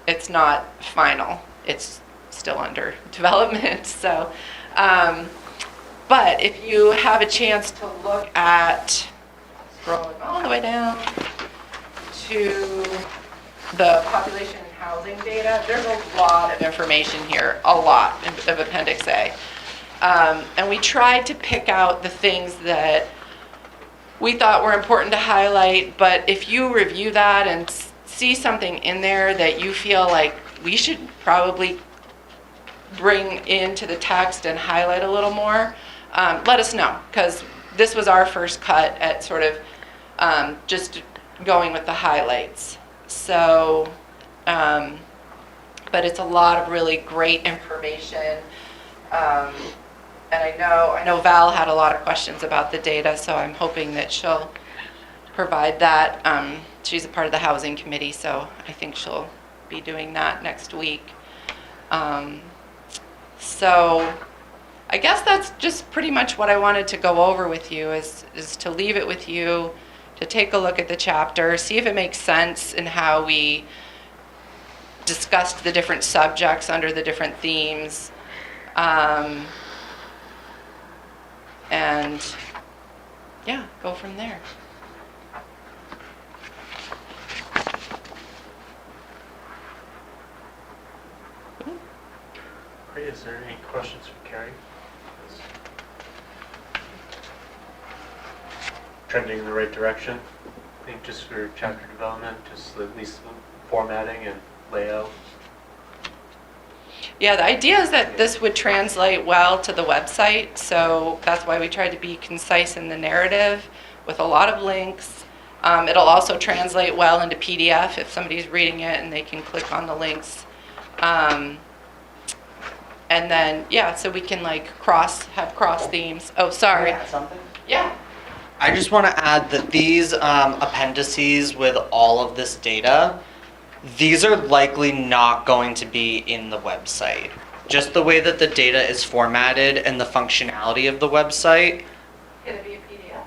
it's not final, it's still under development. So but if you have a chance to look at, scrolling all the way down to the population and housing data, there's a lot of information here, a lot of Appendix A. And we tried to pick out the things that we thought were important to highlight, but if you review that and see something in there that you feel like we should probably bring into the text and highlight a little more, let us know, because this was our first cut at sort of just going with the highlights. So, but it's a lot of really great information. And I know Val had a lot of questions about the data, so I'm hoping that she'll provide that. She's a part of the housing committee, so I think she'll be doing that next week. So I guess that's just pretty much what I wanted to go over with you, is to leave it with you to take a look at the chapter, see if it makes sense in how we discussed the different subjects under the different themes. And yeah, go from there. Great. Is there any questions for Carrie? Trending in the right direction. I think just for chapter development, just at least formatting and layout. Yeah, the idea is that this would translate well to the website, so that's why we tried to be concise in the narrative with a lot of links. It'll also translate well into PDF if somebody's reading it and they can click on the links. And then, yeah, so we can like have cross themes. Oh, sorry. Can I add something? Yeah. I just want to add that these appendices with all of this data, these are likely not going to be in the website. Just the way that the data is formatted and the functionality of the website. Can it be a PDF?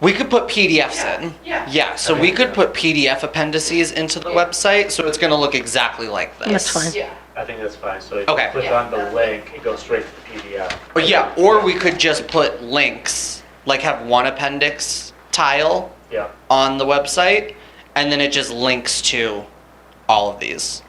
We could put PDFs in. Yeah. Yeah, so we could put PDF appendices into the website, so it's going to look exactly like this. That's fine. Yeah. I think that's fine. So if Okay. you click on the link, it goes straight to the PDF. But yeah, or we could just put links, like have one appendix tile Yeah. on the website, and then it just links to all of these.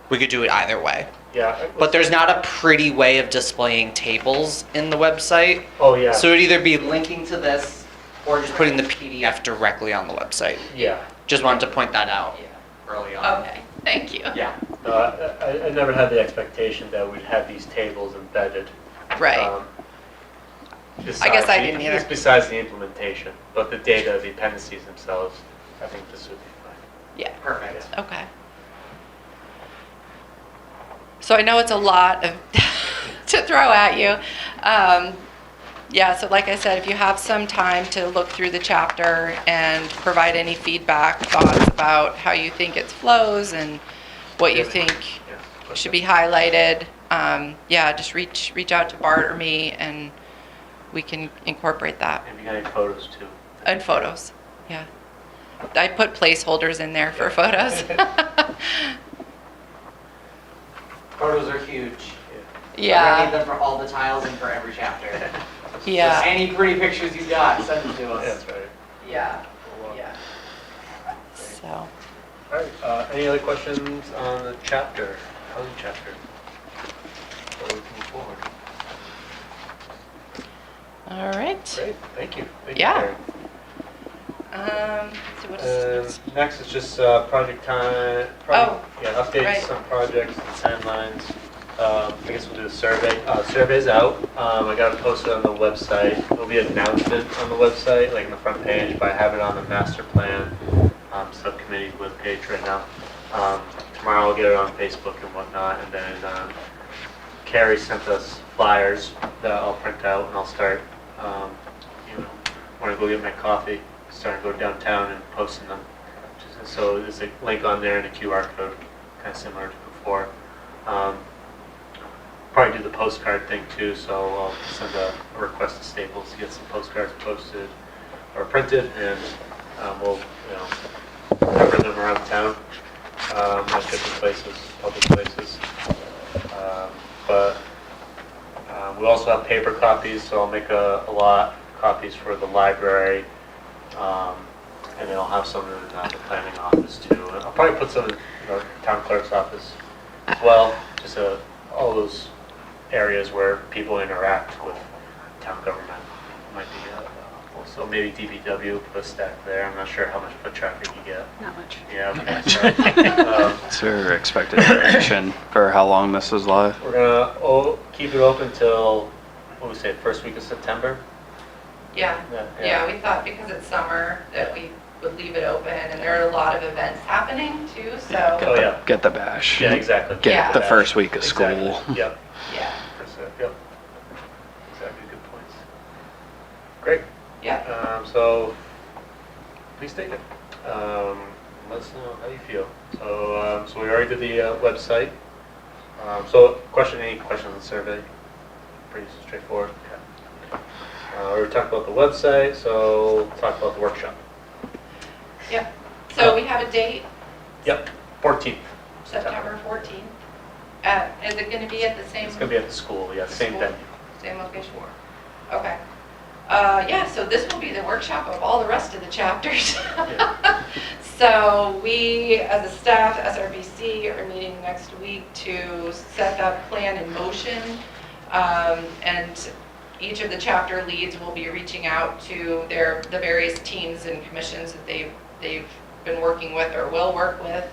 We could do it either way. Yeah. But there's not a pretty way of displaying tables in the website. Oh yeah. So it'd either be linking to this or just putting the PDF directly on the website. Yeah. Just wanted to point that out early on. Okay, thank you. Yeah. I never had the expectation that we'd have these tables embedded. Right. Besides I guess I didn't either. Just besides the implementation, but the data, the appendices themselves, I think this would be fine. Yeah. Perfect. Okay. So I know it's a lot of to throw at you. Yeah, so like I said, if you have some time to look through the chapter and provide any feedback, thoughts about how you think it flows and what you think should be highlighted, yeah, just reach out to Bart or me and we can incorporate that. And you got any photos too? And photos, yeah. I put placeholders in there for photos. Photos are huge. We're gonna need Yeah, them for all the tiles and for every chapter. Just yeah, any pretty pictures you got, send them to us. That's right. yeah, yeah. So, All right, any other questions on the chapter, housing chapter? Before we move forward. all right. Great, thank you. Thank you, Yeah. Karen. Let's see what is Next is just project time. Yeah, updates right. on projects and timelines. I guess we'll do the survey. Survey's out. I got it posted on the website. There'll be an announcement on the website, like in the front page, but I have it on the master plan subcommittee webpage right now. Tomorrow I'll get it on Facebook and whatnot, and then Carrie sent us flyers that I'll print out and I'll start, when I go get my coffee, starting to go downtown and posting them. So there's a link on there and a QR code, kind of similar to before. Probably do the postcard thing too, so I'll send a request to Staples to get some postcards posted or printed, and we'll, cover them around town at different places, public places. But we also have paper copies, so I'll make a lot of copies for the library, and then I'll have some in the planning office too. And I'll probably put some in the town clerk's office as well, just all those areas where people interact with town government. Might be also maybe DPW, put a stack there. I'm not sure how much foot traffic you get. Not much. Yeah, okay, sorry. What's your expected duration for how long this is live? We're gonna keep it open till, what we say, first week of September? Yeah, yeah, we thought because it's summer that we would leave it open, and there are a lot of events happening too, so, Oh, yeah. Get the bash. Yeah, exactly. Get Yeah. the first week of school. Exactly. Yep. yeah, Yep. Exactly, good points. Great. yeah. So, please take it. Let us know how you feel. So we already did the website. So, any questions on the survey? Pretty straightforward. Okay. We were talking about the website, so we'll talk about the workshop. Yep. So we have a date, Yep, 14th. September 14th. Is it going to be at the same? It's gonna be at the school, yeah, same venue. Same location? Okay. Yeah, so this will be the workshop of all the rest of the chapters. Yeah. So we, as a staff, SRPC, are meeting next week to set that plan in motion. And each of the chapter leads will be reaching out to the various teams and commissions that they've been working with or will work with.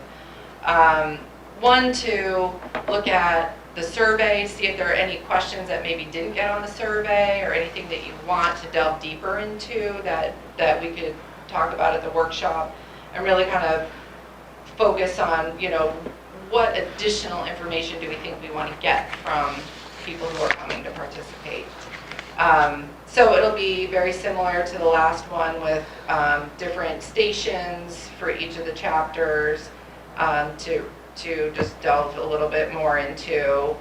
One, to look at the survey, see if there are any questions that maybe didn't get on the survey or anything that you want to delve deeper into that we could talk about at the workshop, and really kind of focus on, what additional information do we think we want to get from people who are coming to participate. So it'll be very similar to the last one with different stations for each of the chapters, to just delve a little bit more into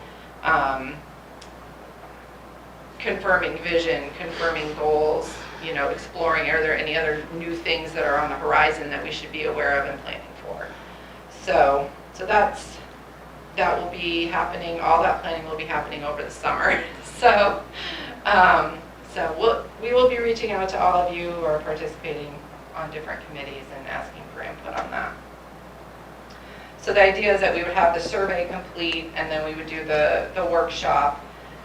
confirming vision, confirming goals, exploring, are there any other new things that are on the horizon that we should be aware of and planning for. So that will be happening, all that planning will be happening over the summer. So we will be reaching out to all of you who are participating on different committees and asking for input on that. So the idea is that we would have the survey complete, and then we would do the workshop,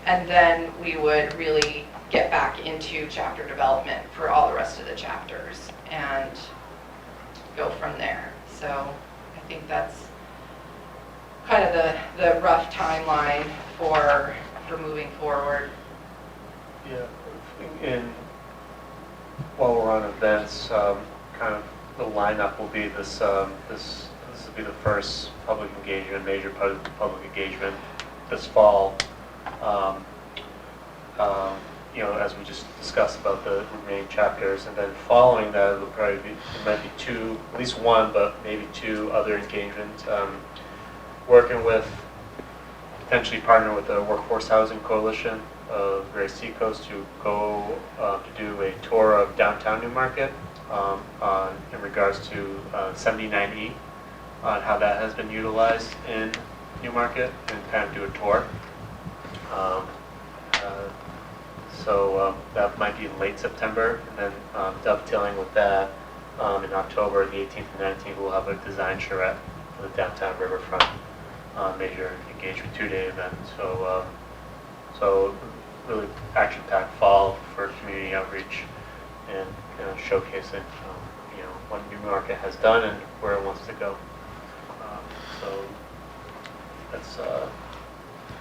and then we would really get back into chapter development for all the rest of the chapters and go from there. So I think that's kind of the rough timeline for moving forward. Yeah, and while we're on events, kind of the lineup will be this is will be the first public engagement, major public engagement this fall. Um, as we just discussed about the remaining chapters, and then following that, it'll probably be, it might be two, at least one, but maybe two other engagements. Working with, potentially partner with the Workforce Housing Coalition of Great Seacoast to go to do a tour of downtown Newmarket in regards to 79E, on how that has been utilized in Newmarket, and kind of do a tour. So that might be in late September, and then dovetailing with that, in October, the 18th and 19th, we'll have a design charrette for the downtown riverfront major engagement 2-day event. So really action-packed fall for community outreach and showcasing what Newmarket has done and where it wants to go. So that's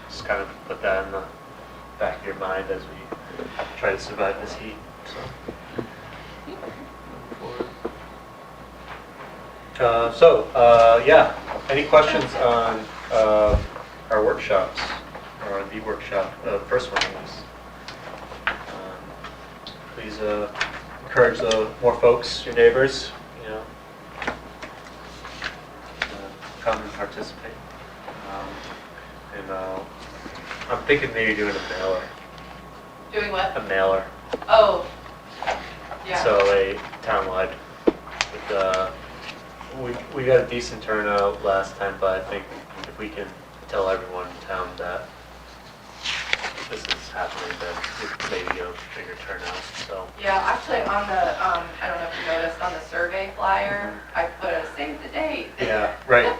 just kind of put that in the back of your mind as we try to survive this heat. Yeah, any questions on our workshops, or the workshop, first one at least? Please encourage more folks, your neighbors, come and participate. I'm thinking maybe doing a mailer. Doing what? A mailer. Oh, yeah. So a townwide. We got a decent turnout last time, but I think if we can tell everyone in town that this is happening, then it maybe get a bigger turnout. So Yeah, actually on the, I don't know if you noticed, on the survey flyer, I put a save the date. yeah, right.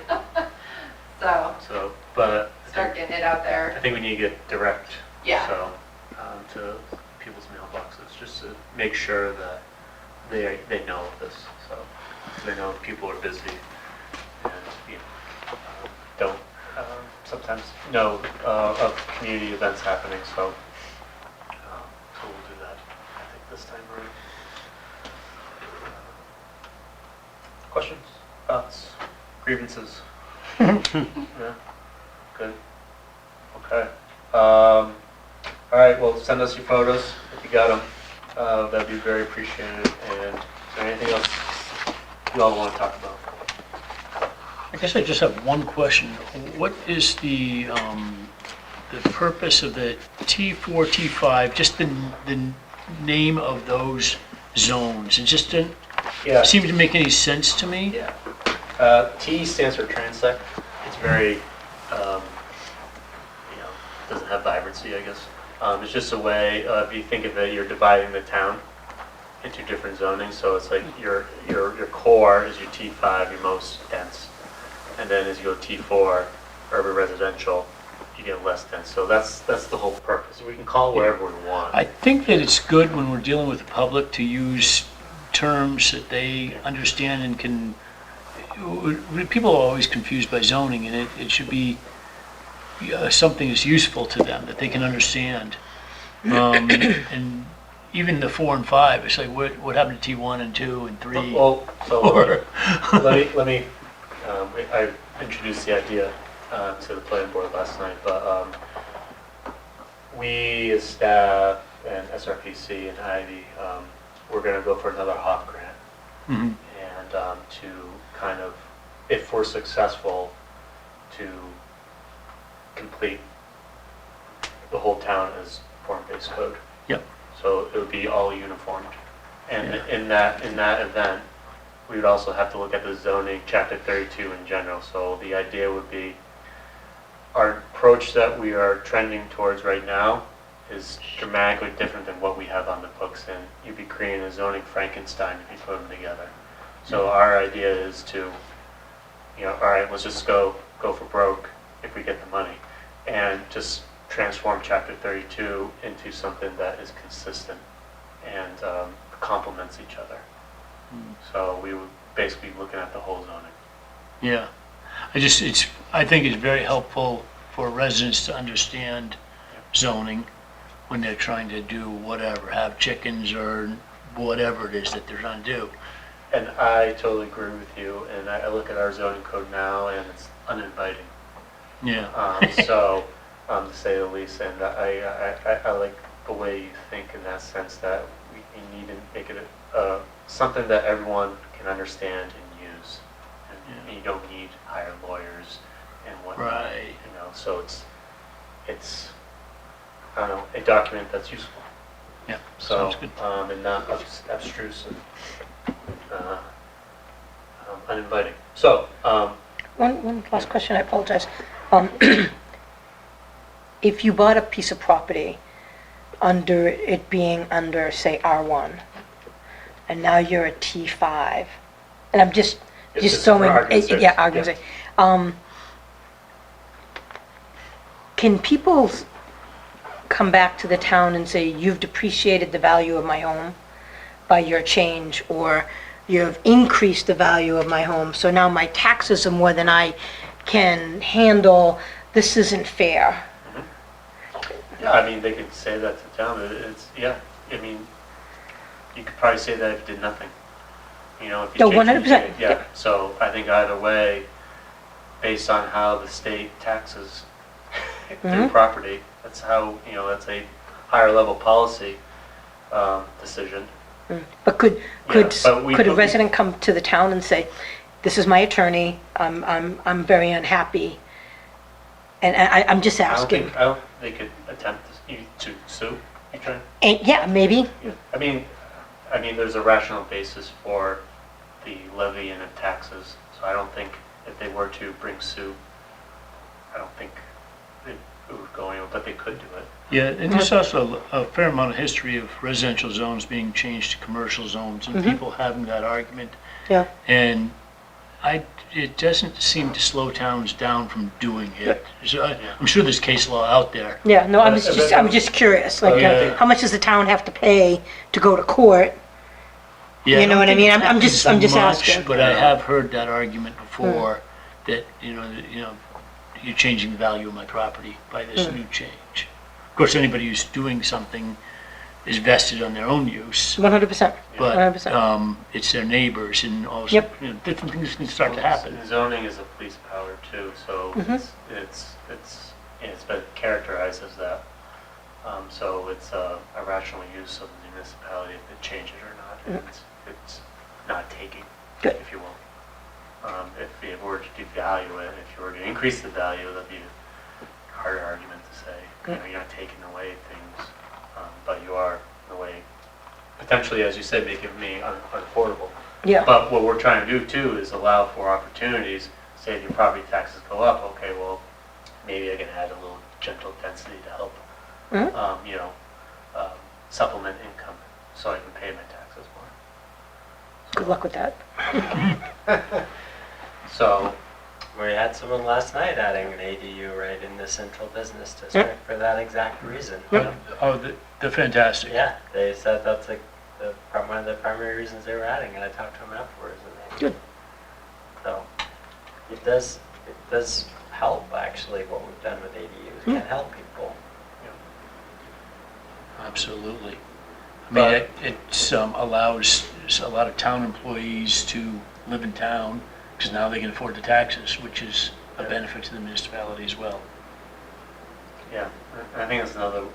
So, But start getting it out I there. think we need to get direct. Yeah. So to people's mailboxes, just to make sure that they know of this. So they know people are busy and don't sometimes know of community events happening. So we'll do that, I think, this time around. Questions, thoughts, grievances? Yeah. Good. Okay. All right. Well, send us your photos if you got them. That'd be very appreciated. And is there anything else you all want to talk about? I guess I just have one question. What is the purpose of the T4, T5, just the name of those zones? It just didn't seem to make any sense to me. Yeah. T stands for transect. It's very, doesn't have vibrancy, I guess. It's just a way, if you think of it, you're dividing the town into different zonings. So it's like your core is your T5, your most dense. And then as you go T4, urban residential, you get less dense. So that's the whole purpose. We can call it whatever we want. I think that it's good when we're dealing with the public to use terms that they understand and can. People are always confused by zoning, and it should be something that's useful to them that they can understand. And even the 4 and 5, it's like what happened to T1 and 2 and 3? Well, so let me. I introduced the idea to the planning board last night, but we as staff and SRPC and Ivy, we're going to go for another HOP grant, and to kind of, if we're successful, to complete the whole town as form-based code. Yep. So it would be all uniformed, and in that event, we would also have to look at the zoning, chapter 32 in general. So the idea would be, our approach that we are trending towards right now is dramatically different than what we have on the books, and you'd be creating a zoning Frankenstein if you put them together. So our idea is to, all right, let's just go for broke if we get the money, and just transform chapter 32 into something that is consistent and complements each other. So we would basically be looking at the whole zoning. Yeah. I think it's very helpful for residents to understand zoning when they're trying to do whatever, have chickens or whatever it is that they're trying to do. And I totally agree with you, and I look at our zoning code now, and it's uninviting. Yeah. So, to say the least, and I like the way you think in that sense that we need to make it something that everyone can understand and use. And you don't need hire lawyers and whatnot. Right. You know, so it's I don't know, a document that's useful. Yeah, So, sounds good. and not abstruse and uninviting. So, One last question, I apologize. If you bought a piece of property under, it being under, say, R1, and now you're a T5, and I'm just Just throwing, for argument's sake, yeah, argument's yeah. sake. Can people come back to the town and say, you've depreciated the value of my home by your change, or you've increased the value of my home, so now my taxes are more than I can handle, this isn't fair? yeah, I mean, they could say that to town, but it's, yeah, I mean, you could probably say that if you did nothing. You know, if you No, changed 100%, yeah. yep. So I think either way, based on how the state taxes their property, that's how, you know, that's a higher level policy decision. But could but we- a resident come to the town and say, this is my attorney, I'm very unhappy? And I'm just asking. I don't think they could attempt to sue, you trying? And, yeah, maybe. Yeah. I mean, there's a rational basis for the levying of taxes, so I don't think if they were to bring suit, I don't think it would go anywhere, but they could do it. Yeah, and there's also a fair amount of history of residential zones being changed to commercial zones and people having that argument. Yeah. And it doesn't seem to slow towns down from doing it. So I'm sure there's case law out there. Yeah, no, I'm just curious, like, Yeah. how much does the town have to pay to go to court? Yeah, You know what I mean? I'm don't just think it's much, asking. But I have heard that argument before, that, you're changing the value of my property by this new change. Of course, anybody who's doing something is vested on their own use, 100%, but 100%. it's their neighbors and also, Yep. different things can start to Well, happen. Zoning is a police power too, so it's been characterized as that. So it's a rational use of the municipality if it changes or not. It's not taking, Good. if you will. If you were to devalue it, if you were to increase the value, that'd be a harder argument to say. You know, you're not taking away things, but you are, in a way, potentially, as you said, making me unaffordable. Yeah, But what we're trying to do too is allow for opportunities. Say if your property taxes go up, okay, well, maybe I can add a little gentle density to help, supplement income so I can pay my taxes more. good luck with that. So, We had someone last night adding an ADU right in the central business district for that exact reason. Oh, they're fantastic. Yeah, they said that's one of the primary reasons they were adding it. I talked to them afterwards. And Good. So it does help actually what we've done with ADUs. It can help people. Absolutely. I mean, it allows a lot of town employees to live in town, because now they can afford the taxes, which is a benefit to the municipality as well. yeah, I think that's another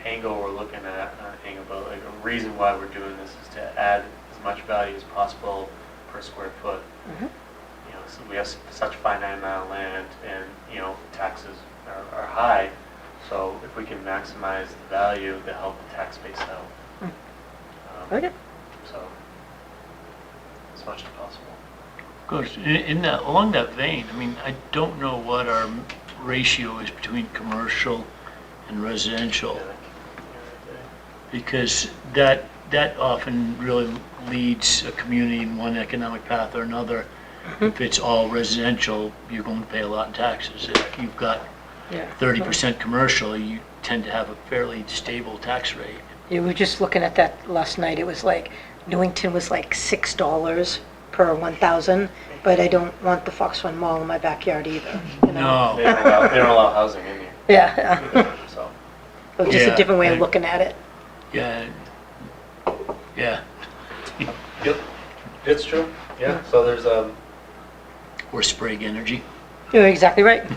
angle we're looking at, not angle, but like a reason why we're doing this is to add as much value as possible per square foot. You know, so we have such finite amount of land and, taxes are high. So if we can maximize the value to help the tax base out. Okay. So, as much as possible. Of course, along that vein, I mean, I don't know what our ratio is between commercial and residential, because that often really leads a community in one economic path or another. If it's all residential, you're going to pay a lot in taxes. If you've got Yeah. 30% commercial, you tend to have a fairly stable tax rate. Yeah, we were just looking at that last night. It was like, Newington was like $6 per 1,000, but I don't want the Fox Run Mall in my backyard either, you know? They No, don't allow housing in here, Yeah, so. so just a Yeah, different way of and- looking at it. yeah, yeah. Yep, it's true. Yeah, so there's, Or Sprague Energy. You're exactly right.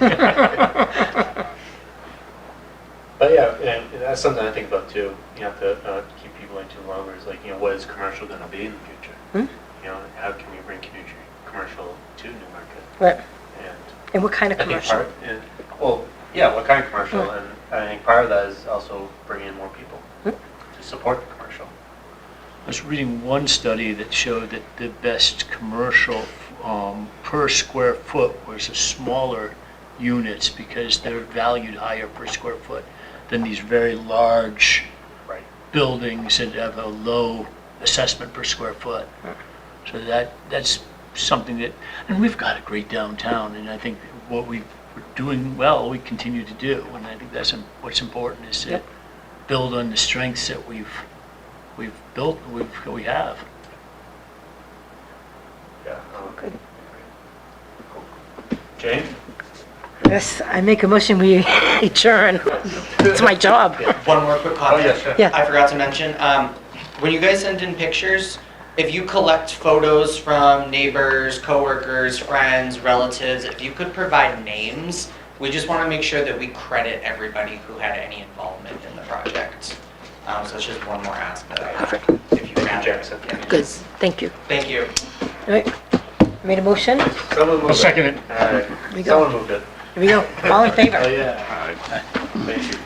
but yeah, and that's something I think about too. You have to keep people in too longer. Is like, what is commercial going to be in the future? How can we bring commercial to Newmarket? Right. And And what kind of I think commercial? well, yeah, what kind of commercial? And I think part of that is also bringing in more people to support the commercial. I was reading one study that showed that the best commercial per square foot was the smaller units because they're valued higher per square foot than these very large Right. buildings that have a low assessment per square foot. So that's something that, and we've got a great downtown, and I think what we're doing well, we continue to do, and I think that's what's important is to Yep. build on the strengths that we've built, we have. Yeah. Good. Jane? Yes, I make a motion, we adjourn. It's my job. One more quick comment. yeah, sure. Yeah. I forgot to mention, when you guys send in pictures, if you collect photos from neighbors, coworkers, friends, relatives, if you could provide names, we just want to make sure that we credit everybody who had any involvement in the project. So it's just one more ask that I have. Perfect. If you can add it. Jackson. Good, thank you. Thank you. All right, made a motion? Someone moved I'll second it. All right. we go. Someone moved it. Here we go, all in favor? Oh, yeah. Thank you.